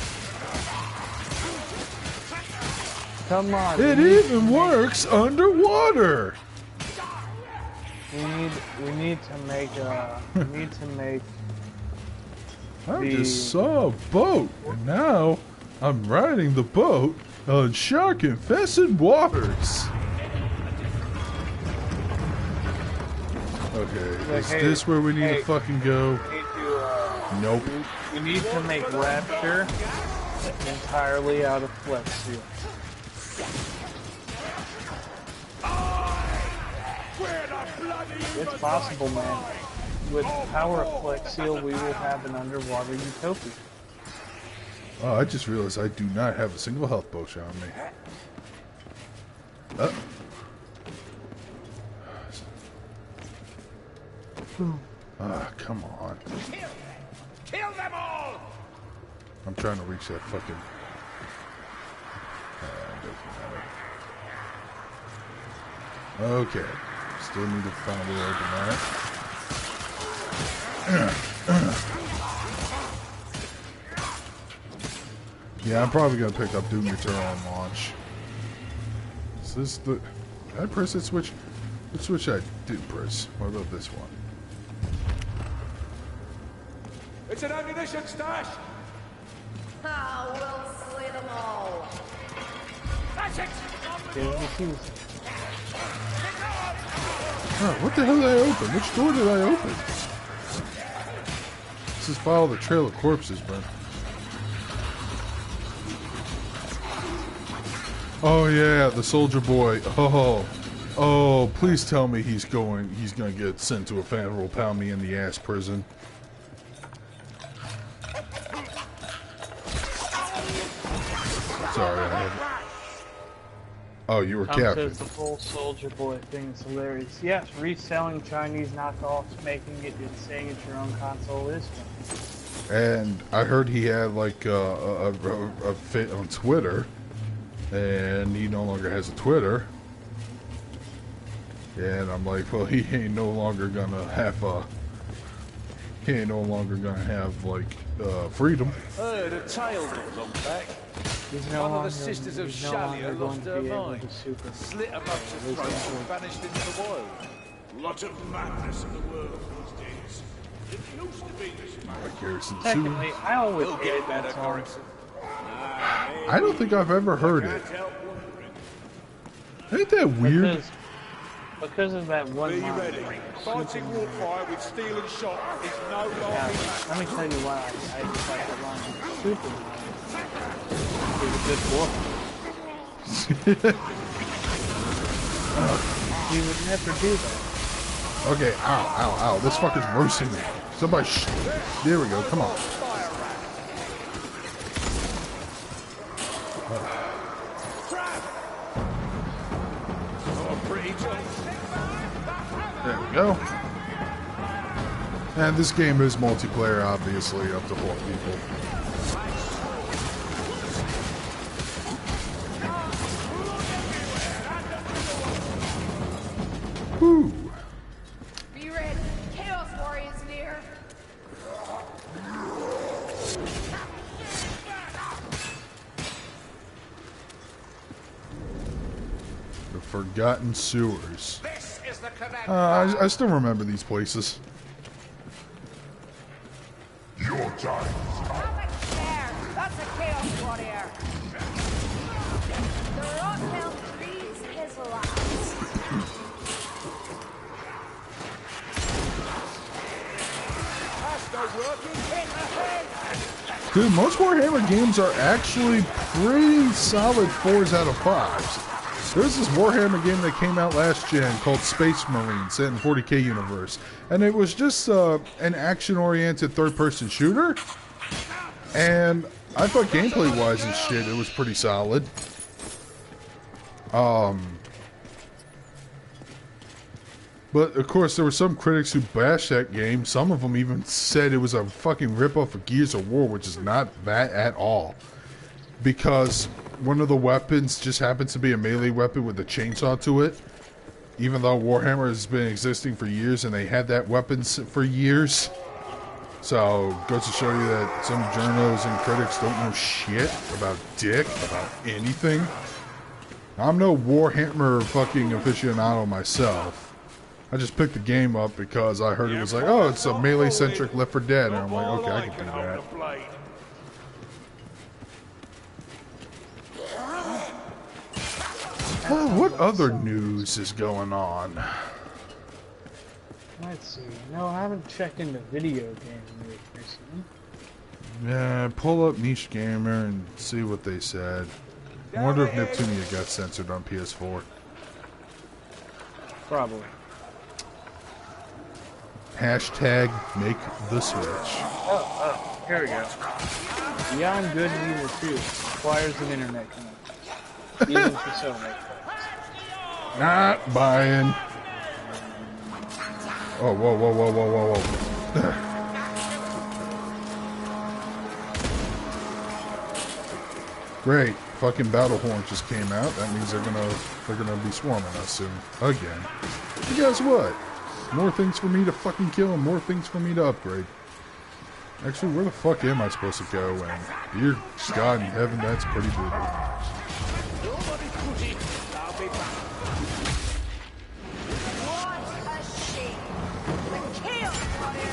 Come on. It even works underwater. We need to make I just saw a boat, and now I'm riding the boat on shark-infested waters. Okay, is this where we need to fucking go? We need to, Nope. we need to make Rapture entirely out of flex seal. It's possible, man. With the power of flex seal, we will have an underwater utopia. Oh, I just realized I do not have a single health potion on me. Come on. Kill them all! I'm trying to reach that fucking... doesn't matter. Okay. Still need to find a way to open that. Yeah, I'm probably gonna pick up Doom Eternal on launch. Is this the... Did I press that switch? Which switch I did press? What about this one? It's an ammunition stash! Ah, we'll slay them all. That's it! There's the keys. Oh, what the hell did I open? Which door did I open? This is follow the trail of corpses, bro. Oh yeah, the soldier boy. Oh, please tell me he's gonna get sent to a federal pound me in the ass prison. Sorry, I haven't. Oh, you were Tom captain. says the full soldier boy thing is hilarious. Yes, reselling Chinese knockoffs, making it and saying it's your own console is fun. And I heard he had like a fit on Twitter, and he no longer has a Twitter. And I'm like, well, he ain't no longer gonna have like freedom. I heard a tale not long back. One of the sisters of Shalia lost her mind. Slit a bunch of throats and vanished into the wild. Lot of madness in the world these days. It used to be this Like Garrison Secondly, Sue. I always He'll hated get better, that song. Garrison. I don't think I've ever heard it. Can't help wondering. Ain't that weird? Because of that one Be line. ready. Fighting warfare with steel and shot is no Yeah, longer let me tell you why I just like that line. Superman is a good boy. He would never do that. Okay, ow. This fucker's roasting me. Somebody there we go, come on. There we go. And this game is multiplayer, obviously, up to 4 people. Whew. Be ready. Chaos Warriors near. The Forgotten Sewers. This is the command. I still remember these places. Your time. There. That's a Chaos Warrior. The Rockhelm frees his life. That's no working in the head. Dude, most Warhammer games are actually pretty solid 4s out of 5s. There's this Warhammer game that came out last gen called Space Marine, set in 40k universe. And it was just an action-oriented third-person shooter. And I thought gameplay-wise and shit, it was pretty solid. But, of course, there were some critics who bashed that game. Some of them even said it was a fucking ripoff of Gears of War, which is not that at all. Because one of the weapons just happens to be a melee weapon with a chainsaw to it. Even though Warhammer has been existing for years and they had that weapon for years. So, goes to show you that some journos and critics don't know shit about dick, about anything. I'm no Warhammer fucking aficionado myself. I just picked the game up because I heard it was like, oh, it's a melee-centric Left 4 Dead. And I'm like, okay, I can do that. What other news is going on? Let's see. No, I haven't checked into video game news recently. Yeah, pull up Niche Gamer and see what they said. I wonder if Neptunia got censored on PS4. Probably. Hashtag make the switch. Oh, here we go. Beyond Good and Evil 2 requires an internet connection. Even for Sony. Not buying. Oh, whoa, whoa, whoa, whoa, whoa, whoa. Great. Fucking Battle Horn just came out. That means they're gonna be swarming us soon. Again. But guess what? More things for me to fucking kill and more things for me to upgrade. Actually, where the fuck am I supposed to go? And dear God in heaven, that's pretty brutal.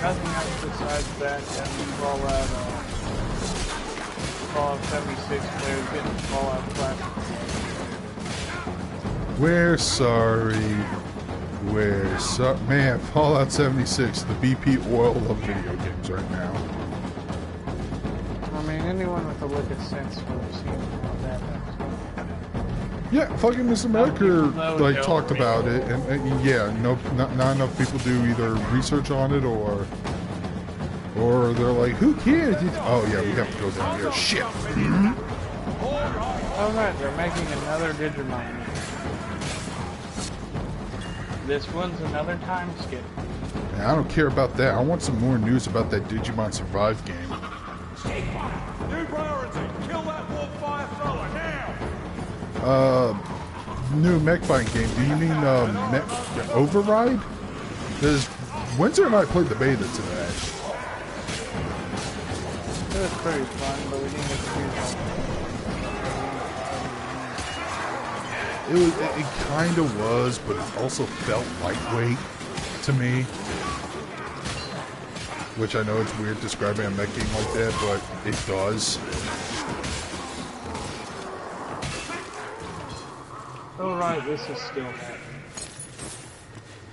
Nothing else besides that, and Fallout 76 players getting Fallout Classic. We're sorry. Man, Fallout 76, the BP oil of video games right now. I mean, anyone with a lick of sense would have seen how that happens. Yeah, fucking Mr. America talked about it, and yeah, not enough people do either research on it or they're like, who cares? Oh yeah, we have to go down here. Shit. Oh right, they're making another Digimon. This one's another time skip. Now, I don't care about that. I want some more news about that Digimon Survive game. New priority. Kill that warfire thrower now. New mech fighting game. Do you mean Override? Because Windsor and I played the beta today. It was pretty fun, but we didn't get to do that. It kind of was, but it also felt lightweight to me. Which I know it's weird describing a mech game like that, but it does. Oh right, this is still happening.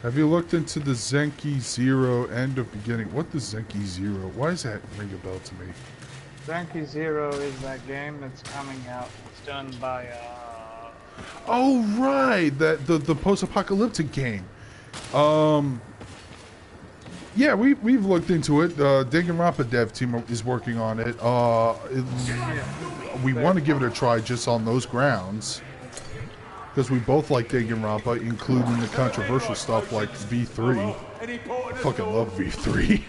Have you looked into the Zenki Zero end of beginning? What does Zenki Zero? Why does that ring a bell to me? Zenki Zero is that game that's coming out. It's done by Oh right, that the post-apocalyptic game. Yeah, we've looked into it. Danganronpa dev team is working on it. We want to give it a try just on those grounds. Because we both like Danganronpa, including the controversial stuff like V3. I fucking love V3.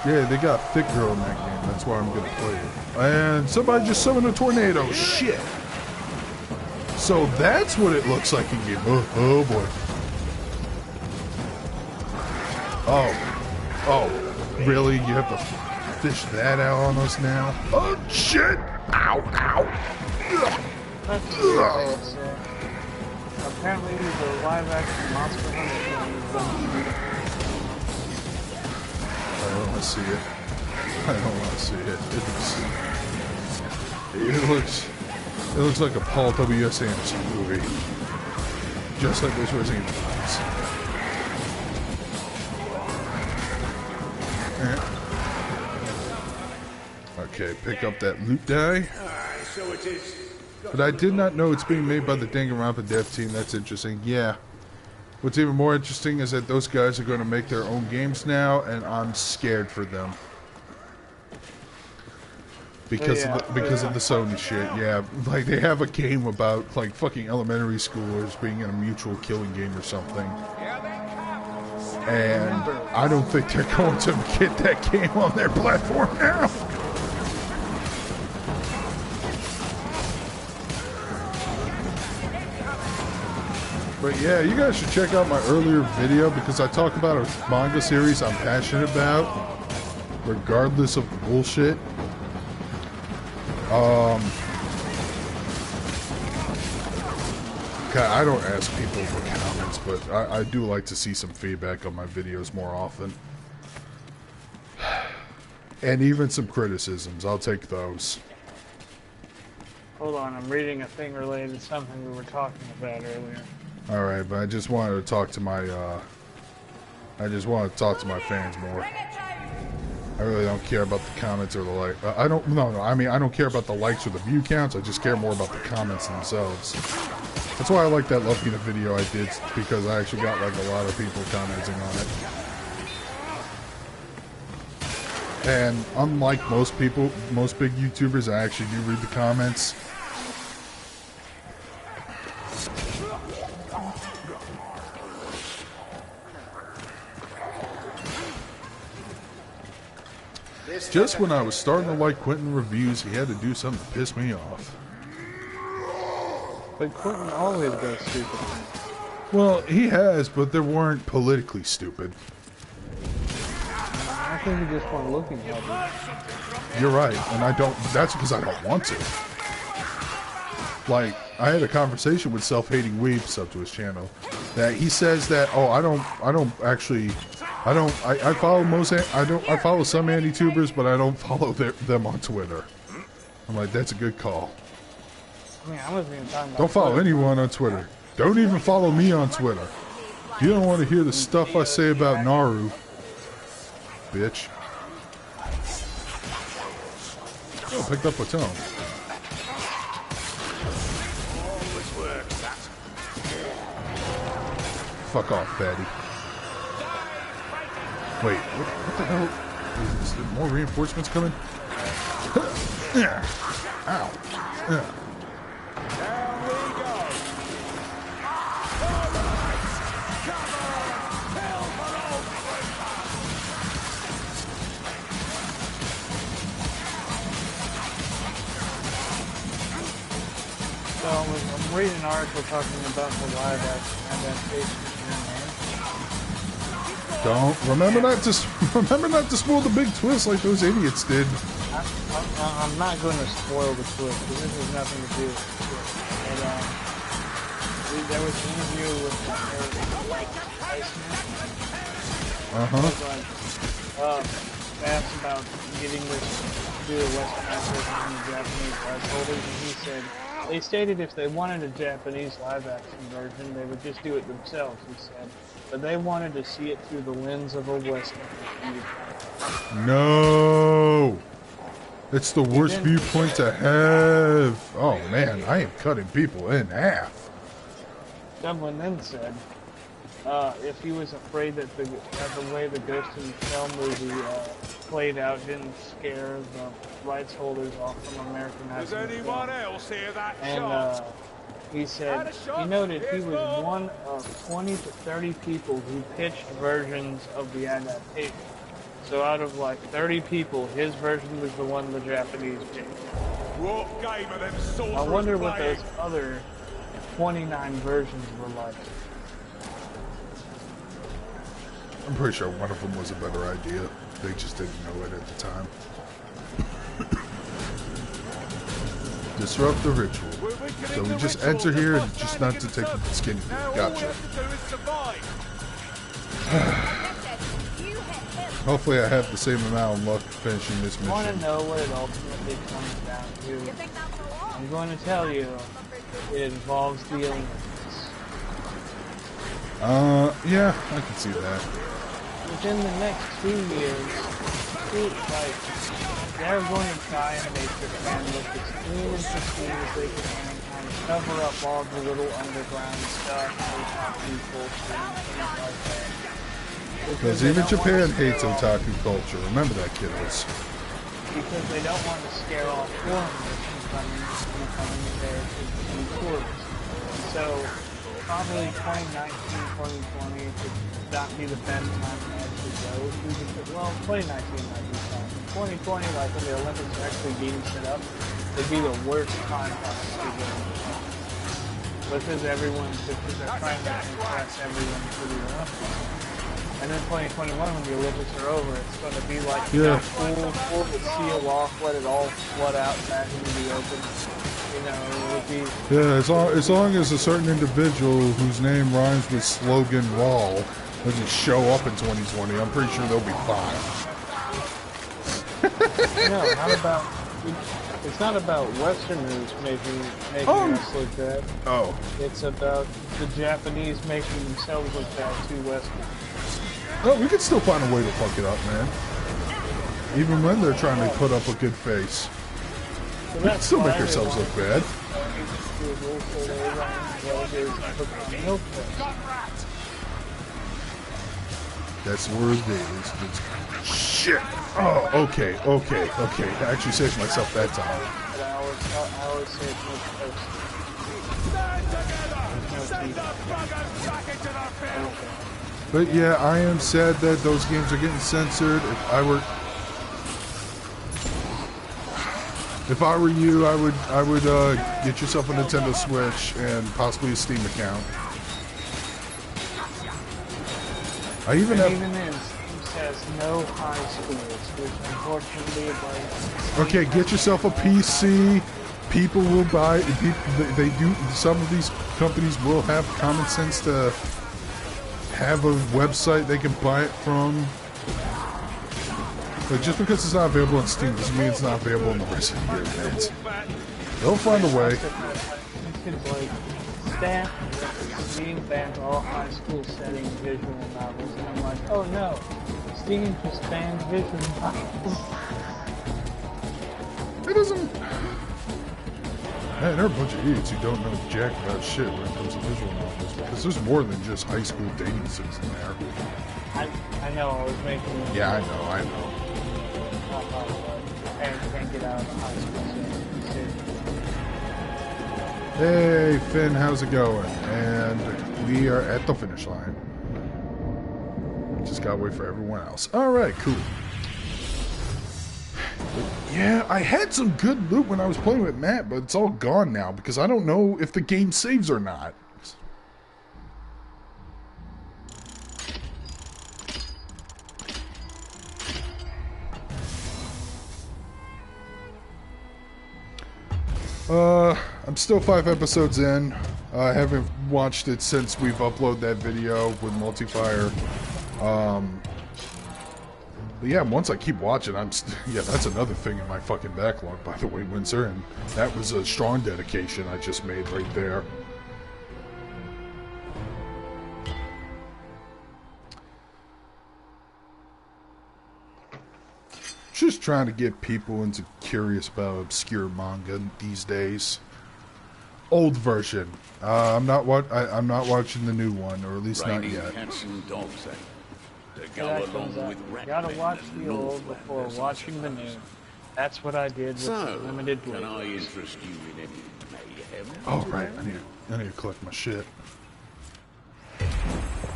Yeah, they got Thick Girl in that game. That's why I'm gonna play it. And somebody just summoned a tornado. Shit. So that's what it looks like in game. Oh boy. Oh, really? You have to fish that out on us now? Oh shit! Ow! Ow! Apparently, the live-action Monster Hunter game. I don't want to see it. I don't want to see it. It looks like a Paul W.S. Anderson movie. Just like those Resident Evil games. Okay, pick up that loot die. So it is. But I did not know it's being made by the Danganronpa dev team. That's interesting. Yeah. What's even more interesting is that those guys are going to make their own games now, and I'm scared for them. Because of the Sony shit, yeah. Like, they have a game about, like, fucking elementary schoolers being in a mutual killing game or something. And I don't think they're going to get that game on their platform now. But yeah, you guys should check out my earlier video because I talk about a manga series I'm passionate about, regardless of the bullshit. I don't ask people for comments, but I do like to see some feedback on my videos more often. And even some criticisms, I'll take those. Hold on, I'm reading a thing related to something we were talking about earlier. Alright, but I just wanted to talk to my I just want to talk to my fans more. I really don't care about the comments or the like. I mean, I don't care about the likes or the view counts. I just care more about the comments themselves. That's why I like that Love Peanut video I did, because I actually got like a lot of people commenting on it. And unlike most big YouTubers, I actually do read the comments. Just when I was starting to like Quentin reviews, he had to do something to piss me off. But Quentin always does stupid. Well, he has, but they weren't politically stupid. I think he just wasn't looking at it. You're right, and I don't. That's because I don't want to. Like, I had a conversation with Self-Hating Weeb, sub to his channel, that he says that, oh, I follow some anti-tubers, but I don't follow them on Twitter. I'm like, that's a good call. I mean, I wasn't even talking about Don't follow Twitter. anyone on Twitter. Don't even follow me on Twitter. You don't want to hear the stuff I say about Naru, bitch. Oh, picked up a tone. Fuck off, fatty. Wait, what the hell? Is there more reinforcements coming? Ow. Down we go. So I'm reading an article talking about the live action adaptation of Green Man. Don't remember not to spoil the big twist like those idiots did. I'm not going to spoil the twist because this has nothing to do with the twist. But there was an interview with asked about getting this to do a Western adaptation from the Japanese rights holders, and he said they stated if they wanted a Japanese live-action version, they would just do it themselves. He said, but they wanted to see it through the lens of a Western. No, it's the worst viewpoint to have. Oh man, I am cutting people in half. Someone then said, if he was afraid that the way the Ghost in the Shell movie played out didn't scare the rights holders off from American Does anyone else hear that and shot? he said he noted he was one of 20 to 30 people who pitched versions of the adaptation. So out of like 30 people, his version was the one the Japanese picked. What game of them sorcerers I wonder what playing? those other 29 versions were like. I'm pretty sure one of them was a better idea. They just didn't know it at the time. Disrupt the ritual. So we just enter here and just not to take the skin. Gotcha. Hopefully I have the same amount of luck finishing this I want mission. to know what it ultimately comes down to. I'm going to tell you, it involves the Olympics. Yeah, I can see that. Within the next 2 years, they're going to try and make Japan look as clean and pristine as they can and cover up all the little underground stuff, otaku culture, and things like that. Because even Japan hates otaku culture. Remember that, kiddos. Because they don't want to scare off foreigners from coming there to be tourists. So, probably 2019, 2020 could not be the best time to actually go. Well, 2019 might be fine. 2020, like when the Olympics are actually being set up, it'd be the worst time to actually go. Because they're trying to impress everyone for the Olympics. And then 2021, when the Olympics are over, it's going to be like, pull the seal off, let it all flood out back into the open. You know, it would be... Yeah, as long as a certain individual whose name rhymes with slogan Raw doesn't show up in 2020, I'm pretty sure they'll be fine. No, not about... It's not about Westerners making us look bad. Oh. It's about the Japanese making themselves look bad to Westerners. Oh, we can still find a way to fuck it up, man. Even when they're trying to put up a good face. We can still make ourselves look bad. That's where it is. Shit! Oh, okay. I actually saved myself that time. I always say it's But yeah, I am sad that those games are getting censored. If I were you, I would get yourself a Nintendo Switch and possibly a Steam account. Even then, Steam says no high schools, which unfortunately, like. Okay, get yourself a PC. People will buy. They do. Some of these companies will have common sense to have a website they can buy it from. But just because it's not available on Steam doesn't mean it's not available in the rest of the year, man. They'll find a way. Steam bans all high school setting visual novels, and I'm like, oh no, Steam just bans visual novels. It doesn't. Man, there are a bunch of idiots who don't know jack about shit when it comes to visual novels, because there's more than just high school dating sims in there. I know, I was making. Yeah, I know. Parents can't get out of high school setting. Hey, Finn, how's it going? And we are at the finish line. Just gotta wait for everyone else. Alright, cool. But yeah, I had some good loot when I was playing with Matt, but it's all gone now because I don't know if the game saves or not. I'm still 5 episodes in. I haven't watched it since we've uploaded that video with Multifire. But yeah, once I keep watching, yeah, that's another thing in my fucking backlog, by the way, Windsor, and that was a strong dedication I just made right there. Just trying to get people into curious about obscure manga these days. Old version. I'm not watching the new one, or at least not yet. You gotta watch the old before watching the new. That's what I did with the limited can I interest you in any mayhem? Oh right, I need to collect my shit.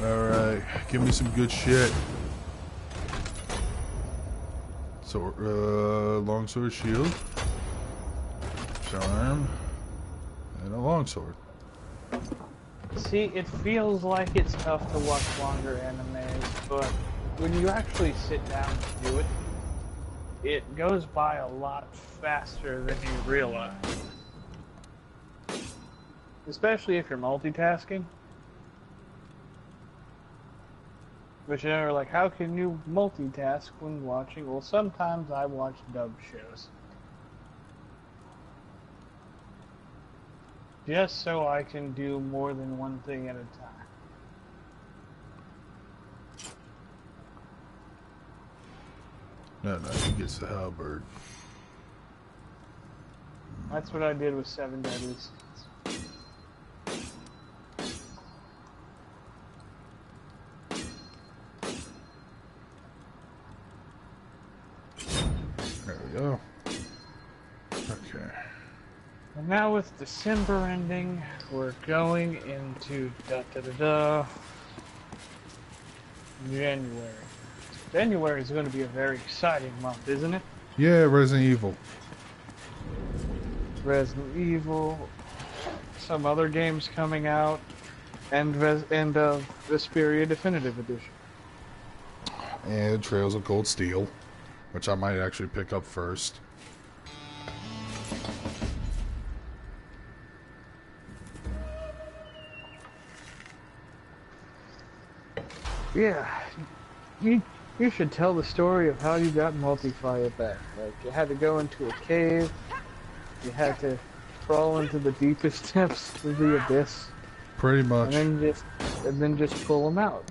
Alright, give me some good shit. So, longsword, shield, charm, and a longsword. See, it feels like it's tough to watch longer animes, but when you actually sit down to do it, it goes by a lot faster than you realize. Especially if you're multitasking. Which are like, how can you multitask when watching? Well, sometimes I watch dub shows. Just so I can do more than one thing at a time. No, he gets the halberd. That's what I did with 7 Deadly Sins. There we go. Okay. And now with December ending, we're going into January. January is going to be a very exciting month, isn't it? Yeah, Resident Evil. Resident Evil, some other games coming out, and Vesperia Definitive Edition. And Trails of Cold Steel, which I might actually pick up first. Yeah, you should tell the story of how you got Multifire back. Like, you had to go into a cave, you had to crawl into the deepest depths of the abyss. Pretty much. And then just pull them out.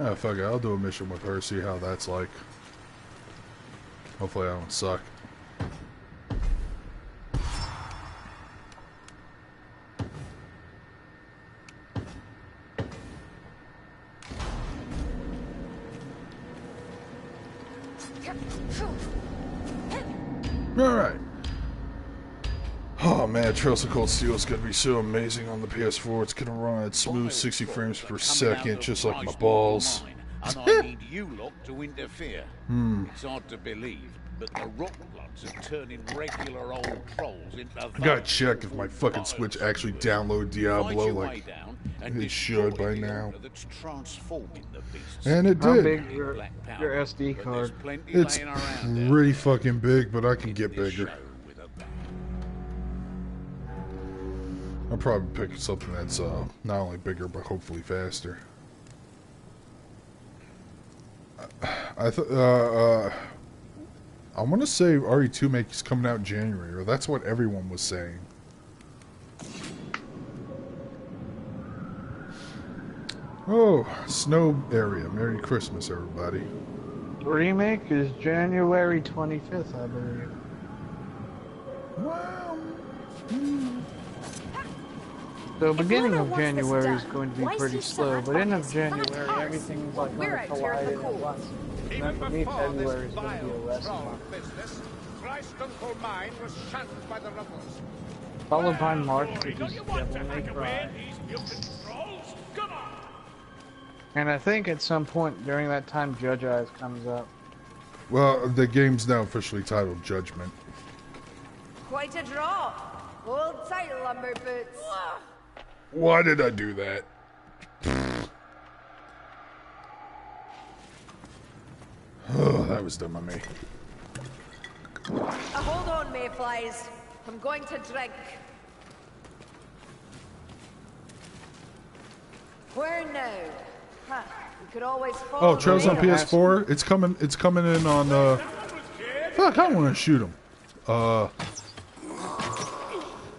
Ah, fuck it. I'll do a mission with her, see how that's like. Hopefully I don't suck. Alright. Oh man, Trails of Cold Steel is going to be so amazing on the PS4. It's going to run at smooth 60 frames per second, just like my balls. And I need you lot to interfere. It's hard to believe, but the Rockbloods are turning regular old trolls into I gotta check if my fucking Switch actually download Diablo like it should by now. And it How did. big your SD card? It's pretty fucking big, but I can get bigger. I'll probably pick something that's not only bigger, but hopefully faster. I want to say RE2 makes coming out in January, or that's what everyone was saying. Oh, snow area. Merry Christmas, everybody. Remake is January 25th, I believe. Wow. So beginning of January is going to be pretty slow, but end of January everything's like going to collide in at once. And then for me, February is going to be a rest month. Followed by March, which is Devil May Cry. And I think at some point during that time, Judge Eyes comes up. Well, the game's now officially titled Judgment. Quite a draw. Hold tight, lumber boots. Why did I do that? Oh, that was dumb of me. Hold on, mayflies. I'm going to drink. Where now? Huh. We could always fall. Oh, Trails on PS4. It's coming. It's coming in on. Fuck, I want to shoot him.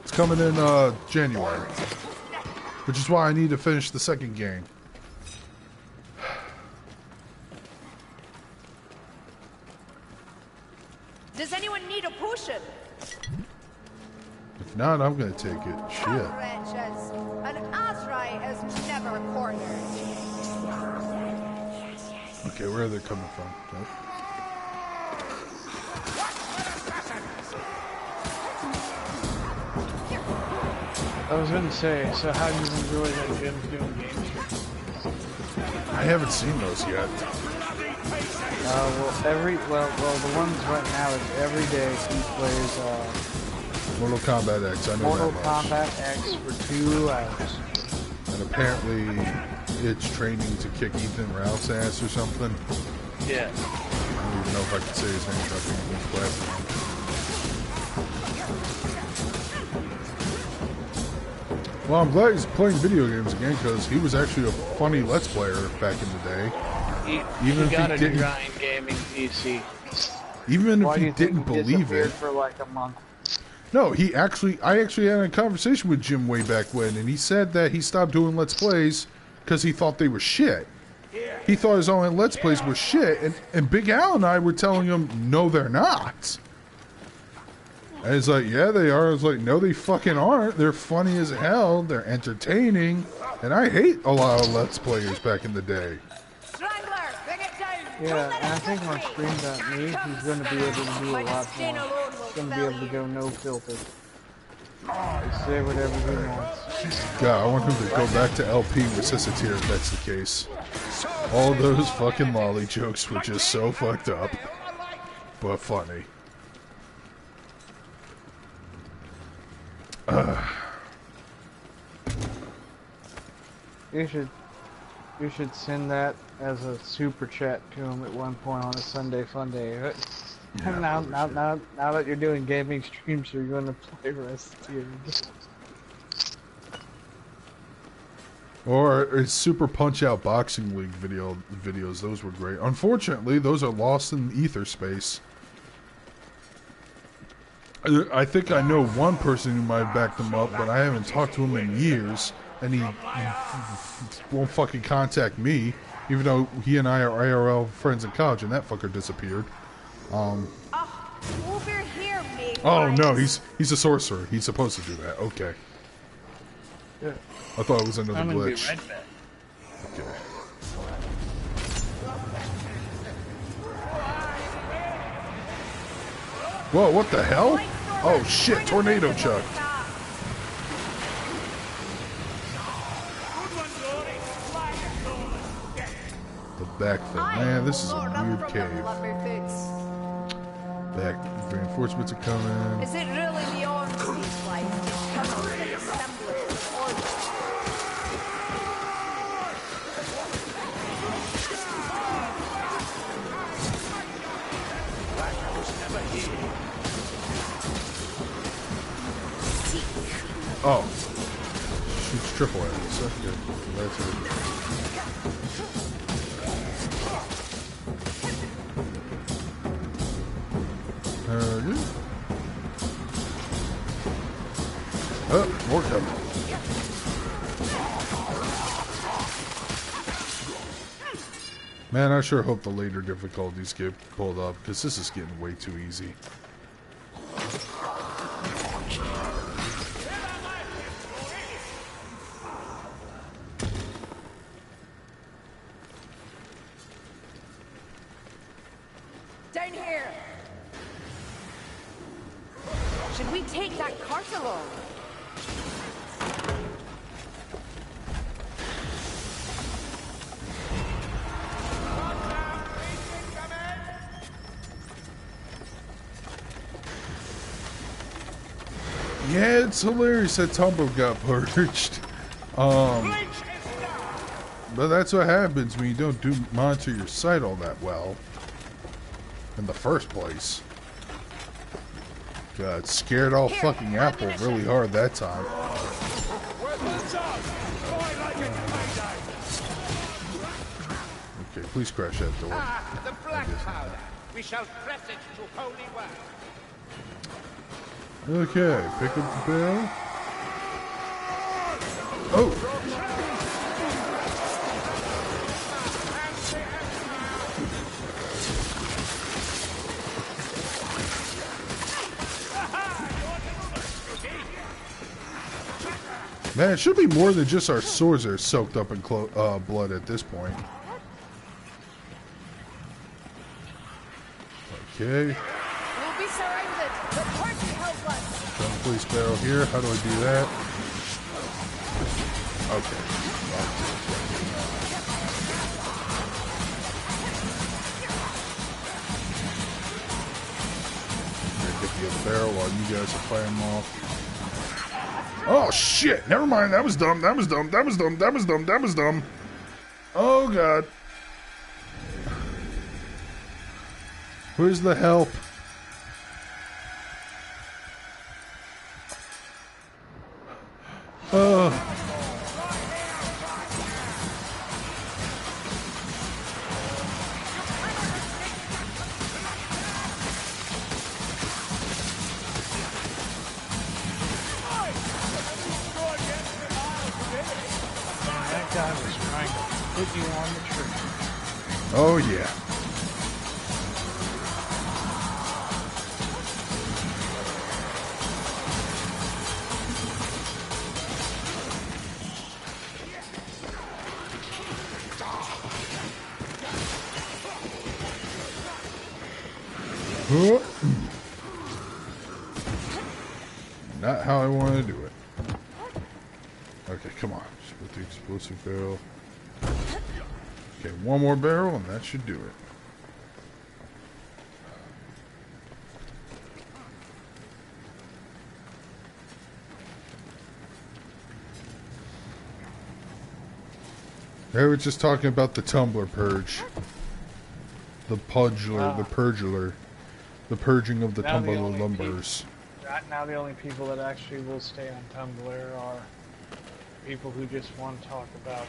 It's coming in January, which is why I need to finish the second game. Does anyone need a potion? If not, I'm gonna take it. Shit. Wretches. An Azrai is never cornered. Okay, where are they coming from? Nope. I was going to say, so how do you enjoy that Jim's doing games? I haven't seen those yet. Well, the ones right now is every day he plays Mortal Kombat X. I know Mortal that much. Kombat X for 2 hours. And apparently, it's training to kick Ethan Ralph's ass or something. Yeah. I don't even know if I can say his name without being blasted. Well, I'm glad he's playing video games again because he was actually a funny Let's Player back in the day. Even if he didn't grind gaming PC. Even if he didn't believe it. For like a month. No, I actually had a conversation with Jim way back when, and he said that he stopped doing Let's Plays because he thought they were shit. He thought his own Let's Plays were shit, and Big Al and I were telling him, no, they're not. And he's like, yeah, they are. I was like, no, they fucking aren't. They're funny as hell. They're entertaining. And I hate a lot of Let's Players back in the day. Yeah, and I think on Stream.me, he's going to be able to do a lot more. He's going to be able to go no filter. Say whatever he wants. God, I want him to go back to LP with Ciciteer if that's the case. All those fucking lolly jokes were just so fucked up. But funny. You should send that as a super chat to him at one point on a Sunday Fun Day. Yeah, now that you're doing gaming streams, you're going to play Reciteer. Or Super Punch Out Boxing League videos. Those were great. Unfortunately, those are lost in ether space. I think I know one person who might back them up, but I haven't talked to him in years, and he won't fucking contact me. Even though he and I are IRL friends in college, and that fucker disappeared. Over here, big Oh no, boys. he's a sorcerer. He's supposed to do that. Okay. Yeah. I thought it was another I'm gonna be glitch. right back. Okay. Whoa, what the hell? Oh shit, tornado chuck. The back thing. Man, this is a weird cave. Back reinforcements are coming. Is it really beyond these lights? Tunnels that assemblers of order. Oh. Shoots triple arrows. Okay. That's it. Yeah. Oh, more coming. Man, I sure hope the later difficulties get pulled up, because this is getting way too easy. Down here. Should we take that cart along? Yeah, it's hilarious that Tumbo got purged. But that's what happens when you don't monitor your site all that well. In the first place. God, scared all fucking Apple really hard that time. Okay, please crash that door. The black powder. We shall press it to holy well. Okay, pick up the barrel. Oh! Man, it should be more than just our swords that are soaked up in blood at this point. Okay. We'll be surrounded. The party help us. Gun police barrel here. How do I do that? Okay. Get the other barrel while you guys are firing them off. Oh shit! Never mind. That was dumb. That was dumb. That was dumb. That was dumb. That was dumb. Oh god. Where's the help? That guy was trying to put you on the tree. Oh yeah. Not how I want to do it. Okay, come on. Just put the explosive barrel. Okay, one more barrel and that should do it. They were just talking about the tumbler purge. The pudgler, the purgler. The purging of the Now the tumbler only lumbers. Right now, the only people that actually will stay on Tumblr are people who just want to talk about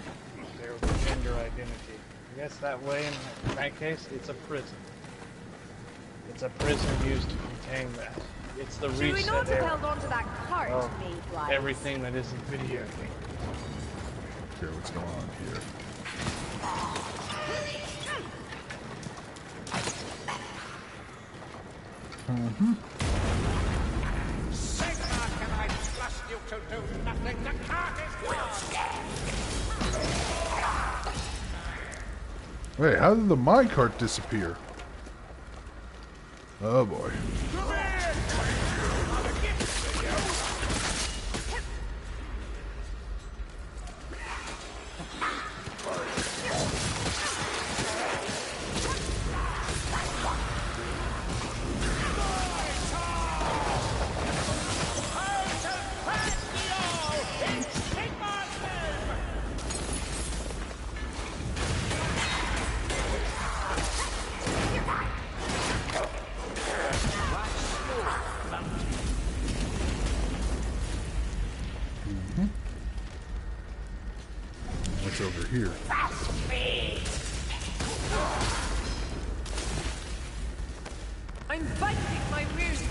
their gender identity. I guess that way, in that case, it's a prison. It's a prison used to contain that. It's the Should we reset not have era held onto that cart, of made like? everything that isn't video game. Okay, what's going on here? Mm-hmm. Sigma, can I trust you to do nothing? The cart is yours! Wait, how did the minecart disappear? Oh boy. What's over here? I'm biting my wounds.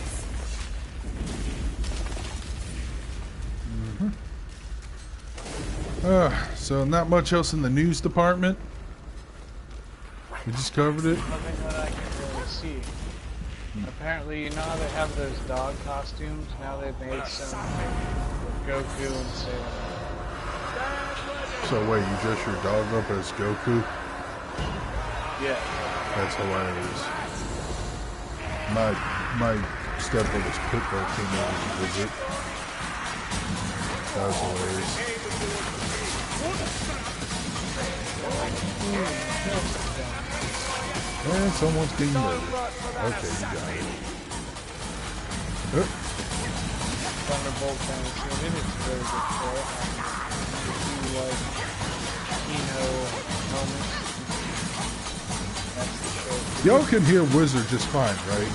So not much else in the news department. We just covered it. Nothing that I can really see. Apparently, you know how they have those dog costumes? Now they've made some with Goku and Sailor. So wait, you dress your dog up as Goku? Yeah. That's hilarious. My stepbrother's pit bull came over to visit. That was hilarious. And someone's getting murdered. Okay, you got it. Thunderbolt fantasy, and it is a very good show. If you like Kino moments, that's the show. Y'all can hear Wizard just fine, right?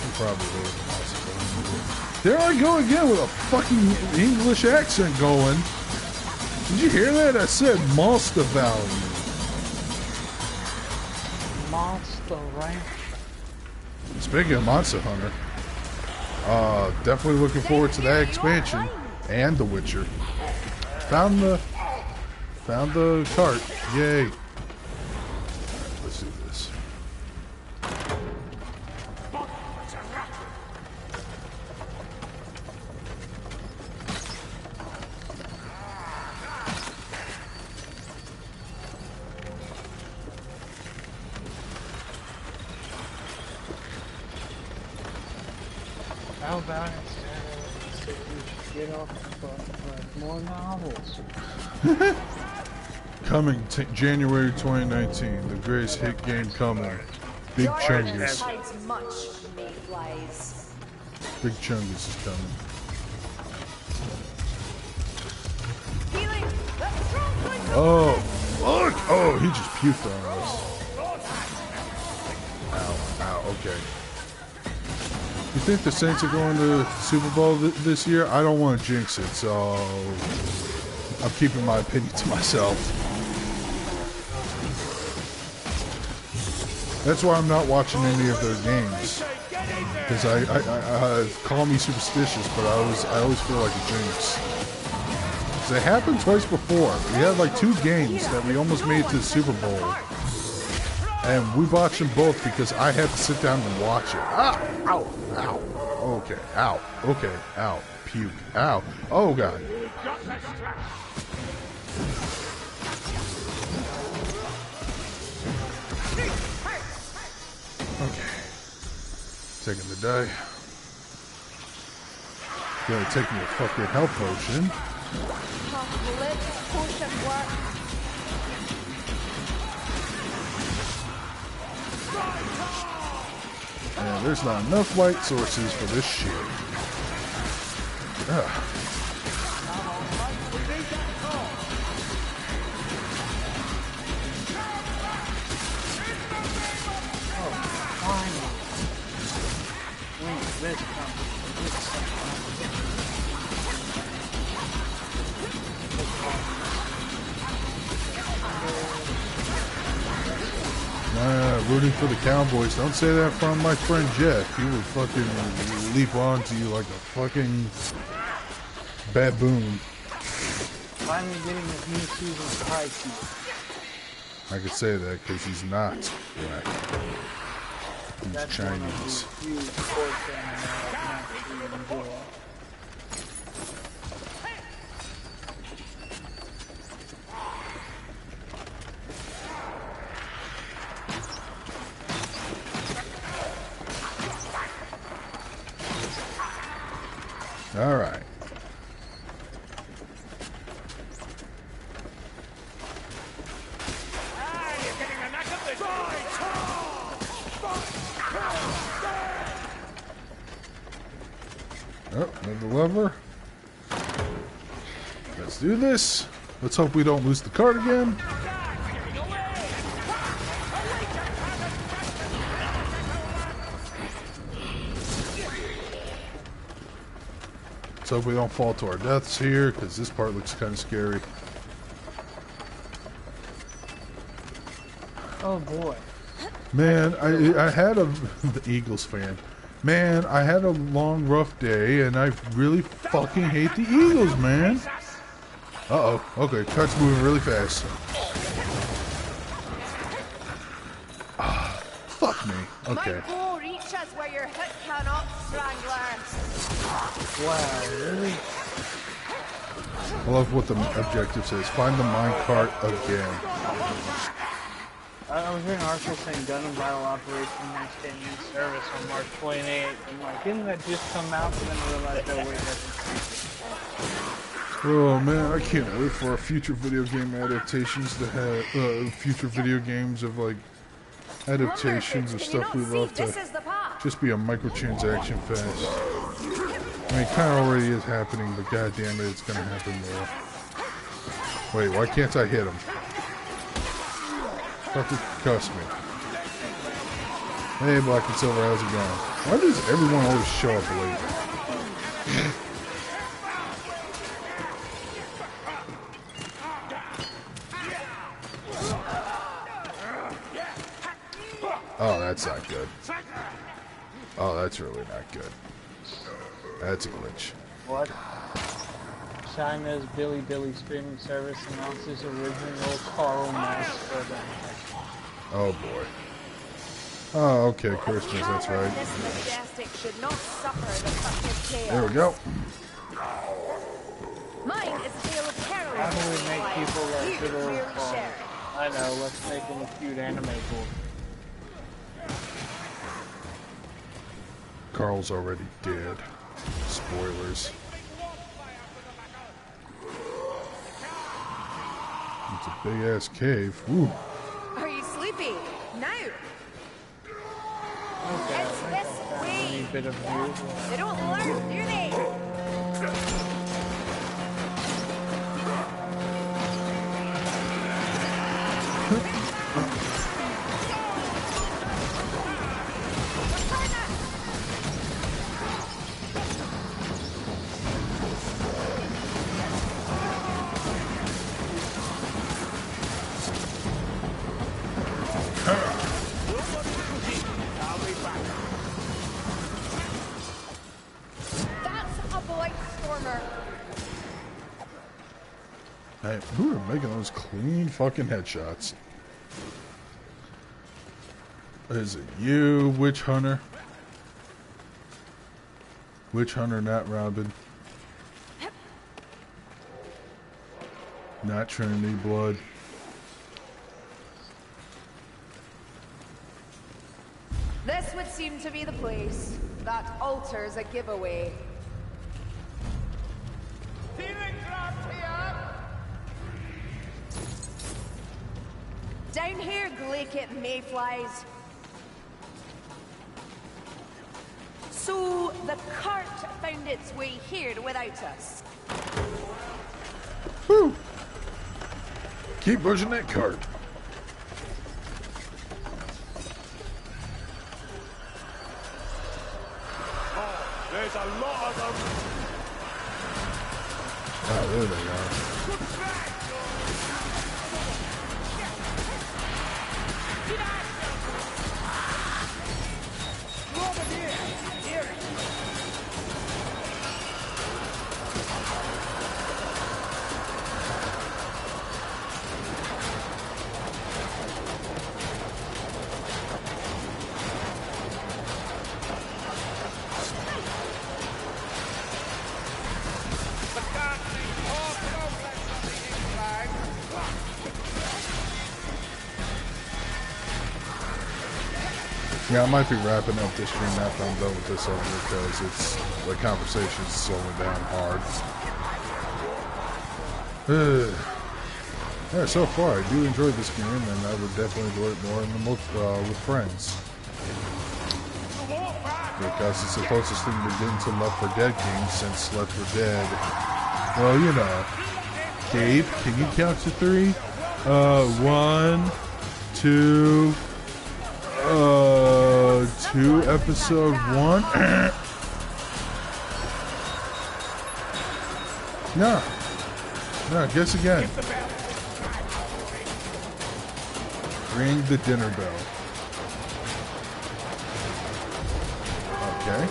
You probably will. There I go again with a fucking English accent going. Did you hear that? I said monster value. Monster Ranch. Speaking of Monster Hunter, definitely looking forward to that expansion and The Witcher. Found the cart. Yay. Let's do this. How about instead we should get off more novels? Coming January 2019, the greatest hit game coming. Big Chungus. Hides much, mayflies. Big Chungus is coming. Healing. Let's strong point. Oh, look! Oh, he just puked on us. Ow, ow, okay. You think the Saints are going to Super Bowl this year? I don't want to jinx it, so I'm keeping my opinion to myself. That's why I'm not watching any of their games. Because I call me superstitious, but I always feel like a jinx. Because it happened twice before. We had like 2 games that we almost made it to the Super Bowl. And we watched them both because I had to sit down and watch it. Ah! Ow! Ow! Okay. Ow! Okay. Ow! Puke! Ow! Oh god! Okay. Taking the die. Gonna take me a fucking health potion. Let this potion work. And there's not enough light sources for this shit. Ugh. Rooting for the Cowboys. Don't say that from my friend Jeff. He will fucking leap onto you like a fucking baboon. finally getting his new season's high key. I could say that because he's not black. He's That's Chinese. one of the few sports anime I can actually enjoy. All right. Oh, another lever. Let's do this. Let's hope we don't lose the card again. Let's hope we don't fall to our deaths here, because this part looks kind of scary. Oh boy. Man, I had the Eagles fan. Man, I had a long, rough day, and I really fucking hate the Eagles, man. Uh-oh. Okay, card's moving really fast. Fuck me. Okay. My bow reaches where your hit cannot, Strangler. Wow, really? I love what the objective says. Find the minecart again. I was hearing Arthur saying gun and battle operation next day in service on March 28th. I'm like, didn't that just come out? And then I realized, oh wait, that's Oh man, I can't wait for our future video game adaptations to have future video games of like adaptations of stuff we love to just be a microtransaction fest. I mean, it kind of already is happening, but goddamn it, it's gonna happen more. Wait, why can't I hit him? Fucking cuss me. Hey, Black and Silver, how's it going? Why does everyone always show up late? Oh, that's not good. Oh, that's really not good. That's a glitch. what? China's Billy streaming service announces original Carl Mass for them. Oh boy. Oh, okay, Christmas, that's right. This majestic should not suffer the fucking chaos. There we go. Mine is a tale of heroism. How do we make people like You good old clearly Carl? share. I know, let's make them a cute anime boy. Carl's already dead. Spoilers. It's a big ass cave. Ooh. Are you sleepy? No. Okay, It's this way. any bit of news. They don't learn, do they? That's a blight stormer. Hey, who are making those clean fucking headshots? Is it you, Witch Hunter? Witch Hunter, not Robin. Not Trinity Blood. This would seem to be the place. That altar's a giveaway. Down here, Glaikit mayflies. So the cart found its way here without us. Woo! Keep pushing that cart. There's a lot of them. Oh, there they are. Yeah, I might be wrapping up this stream after I'm done with this over because it's the conversation's slowing down hard. Yeah, so far I do enjoy this game, and I would definitely enjoy it more in the with friends. Because it's the closest thing we're getting to Left 4 Dead games since Left 4 Dead. Well, you know. Gabe, can you count to 3? 1, 2, 2, episode 1. No. No, guess again. Ring the dinner bell. Okay.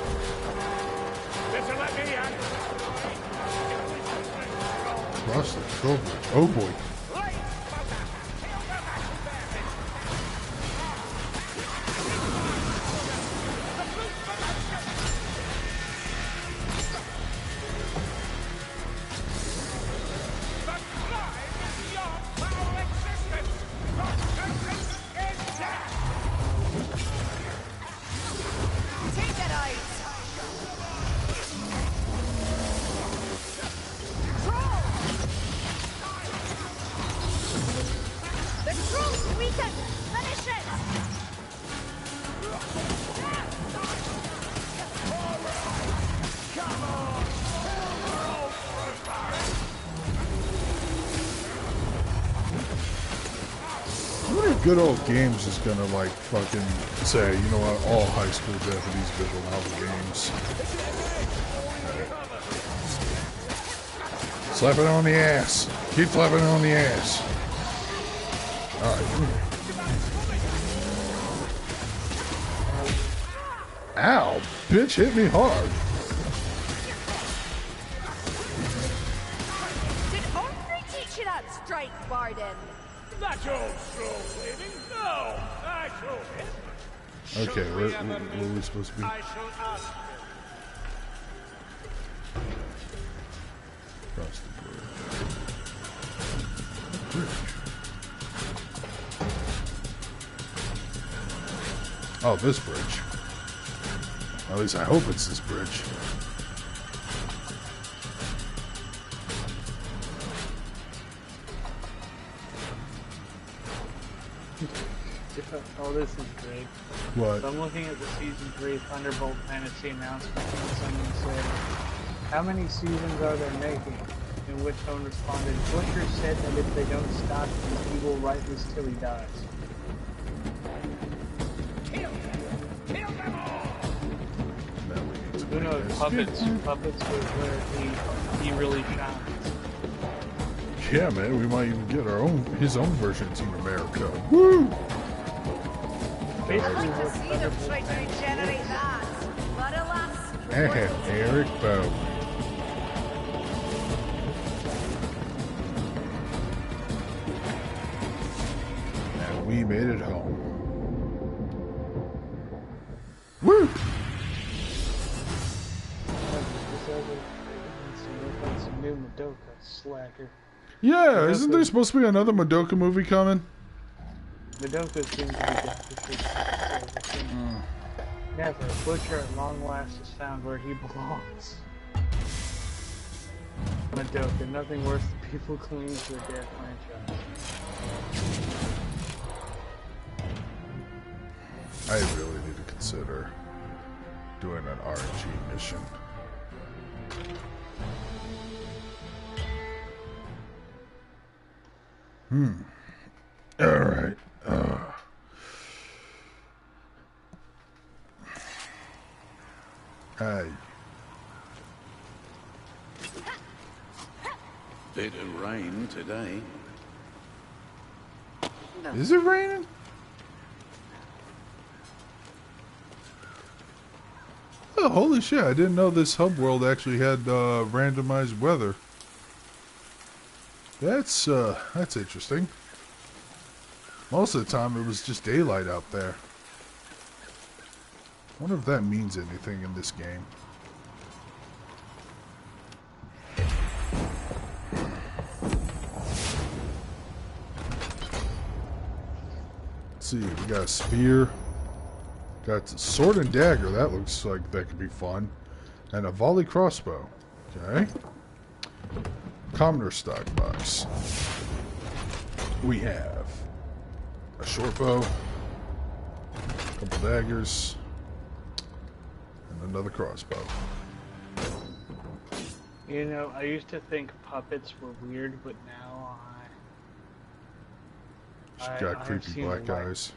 Cross the control bridge. Oh boy. Good old games is gonna like fucking say, you know what, all high school Japanese visual novel games. Slap it on the ass. Keep slapping it on the ass. Alright. Ow! Bitch hit me hard. Did Orphan teach you that strike, Barden? Not your soul waving. No, I showed him. Okay, where are we supposed to be? I shall ask him. Across the bridge. Oh, this bridge. At least I hope it's this bridge. Oh, this is great. What? So I'm looking at the Season 3 Thunderbolt Fantasy announcement, and someone said, how many seasons are they making? In which one responded, Butcher said that if they don't stop him, he will write this till he dies. Kill them! Kill them all! Who knows, Puppets was where he really shines. Yeah, man, we might even get his own version of Team America. Woo! I'd like to see them try to regenerate that. But alas, Eric Bow. And we made it home. Woo! Some new Madoka slacker. Yeah, isn't there supposed to be another Madoka movie coming? Madoka seems to be destitute. Never. Butcher at long last is found where he belongs. Madoka, nothing worse than people clinging to a dead franchise. I really need to consider doing an RNG mission. Alright. Hey. Bit of rain today. Is it raining? Oh, holy shit, I didn't know this hub world actually had randomized weather. That's interesting. Most of the time it was just daylight out there. I wonder if that means anything in this game. Let's see, we got a spear. Got sword and dagger. That looks like that could be fun. And a volley crossbow. Okay. Commoner stock box. We have a short bow, a couple daggers, and another crossbow. You know, I used to think puppets were weird, but now She's got creepy black eyes.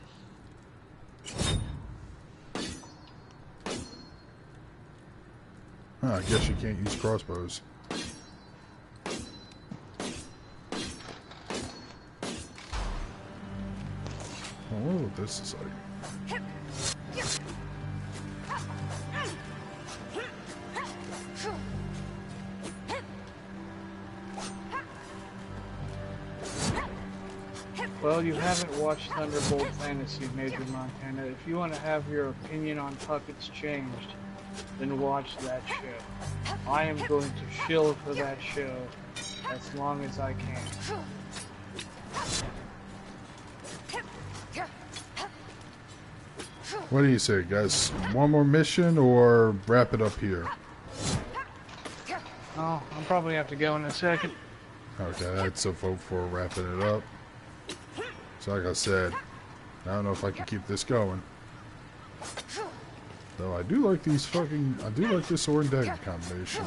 I guess you can't use crossbows. I wonder what this is like. Well, you haven't watched Thunderbolt Fantasy, Major Montana. If you want to have your opinion on puppets changed, then watch that show. I am going to shill for that show as long as I can. What do you say, guys? One more mission or wrap it up here? Oh, I'll probably have to go in a second. Okay, that's a vote for wrapping it up. So like I said, I don't know if I can keep this going. Though I do like these fucking... I do like this sword and dagger combination.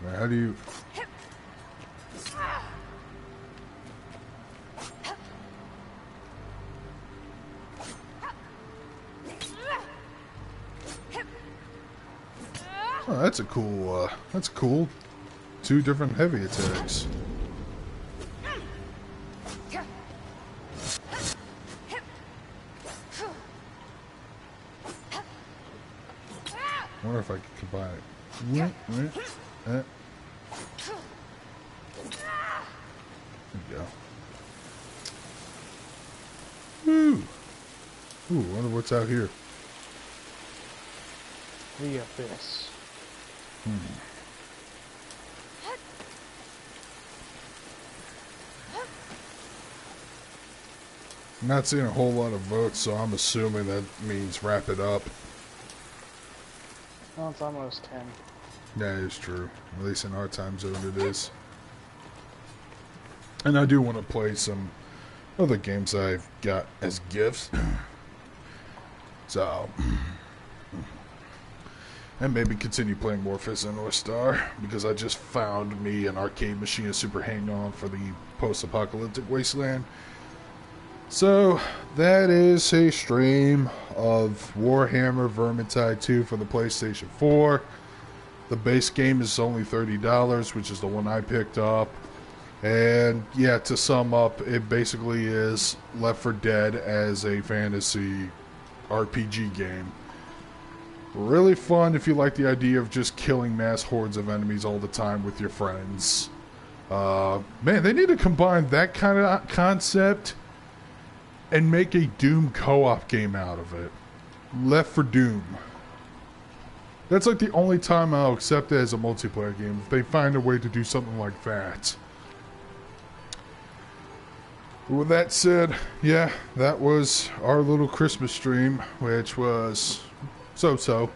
Now, how do you... Oh, that's a cool, that's cool. 2 different heavy attacks. I wonder if I could combine it. There we go. Woo! Ooh, wonder what's out here. The Abyss. I'm not seeing a whole lot of votes, so I'm assuming that means wrap it up. Well, it's almost 10. That is true. At least in our time zone it is. And I do want to play some other games I've got as gifts. So... and maybe continue playing more Fist and North Star, because I just found me an arcade machine to super hang on for the post-apocalyptic wasteland. So, that is a stream of Warhammer Vermintide 2 for the PlayStation 4. The base game is only $30, which is the one I picked up. And, yeah, to sum up, it basically is Left 4 Dead as a fantasy RPG game. Really fun if you like the idea of just killing mass hordes of enemies all the time with your friends. Man, they need to combine that kind of concept and make a Doom co-op game out of it. Left 4 Doom. That's like the only time I'll accept it as a multiplayer game, if they find a way to do something like that. With that said, yeah, that was our little Christmas stream, which was... so-so.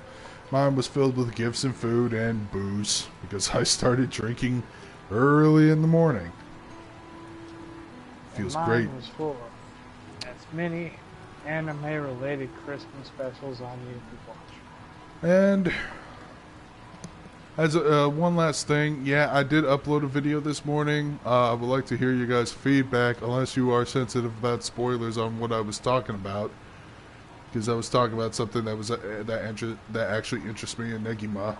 Mine was filled with gifts and food and booze because I started drinking early in the morning. Feels great. Mine was full of as many anime-related Christmas specials on YouTube Watch. And as one last thing, yeah, I did upload a video this morning. I would like to hear you guys' feedback, unless you are sensitive about spoilers on what I was talking about. Because I was talking about something that was that actually interests me in Negima.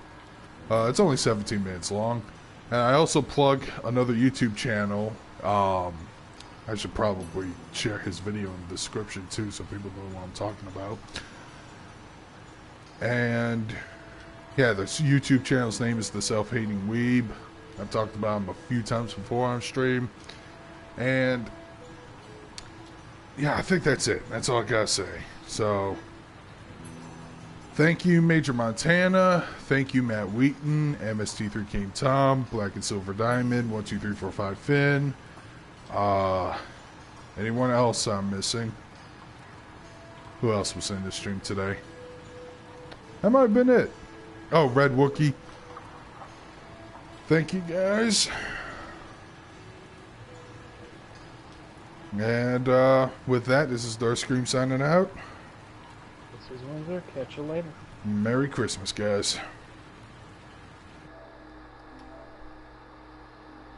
It's only 17 minutes long. And I also plug another YouTube channel. I should probably share his video in the description too, so people know what I'm talking about. And yeah, the YouTube channel's name is The Self-Hating Weeb. I've talked about him a few times before on stream. And yeah, I think that's it. That's all I gotta say. So, Thank you, Major Montana. Thank you, Matt Wheaton, MST3 King Tom, Black and Silver Diamond, 12345 Finn. Anyone else I'm missing? Who else was in the stream today? That might have been it. Oh, Red Wookie. Thank you, guys. And with that, this is Starscream signing out. This is Windsor. Catch you later. Merry Christmas, guys.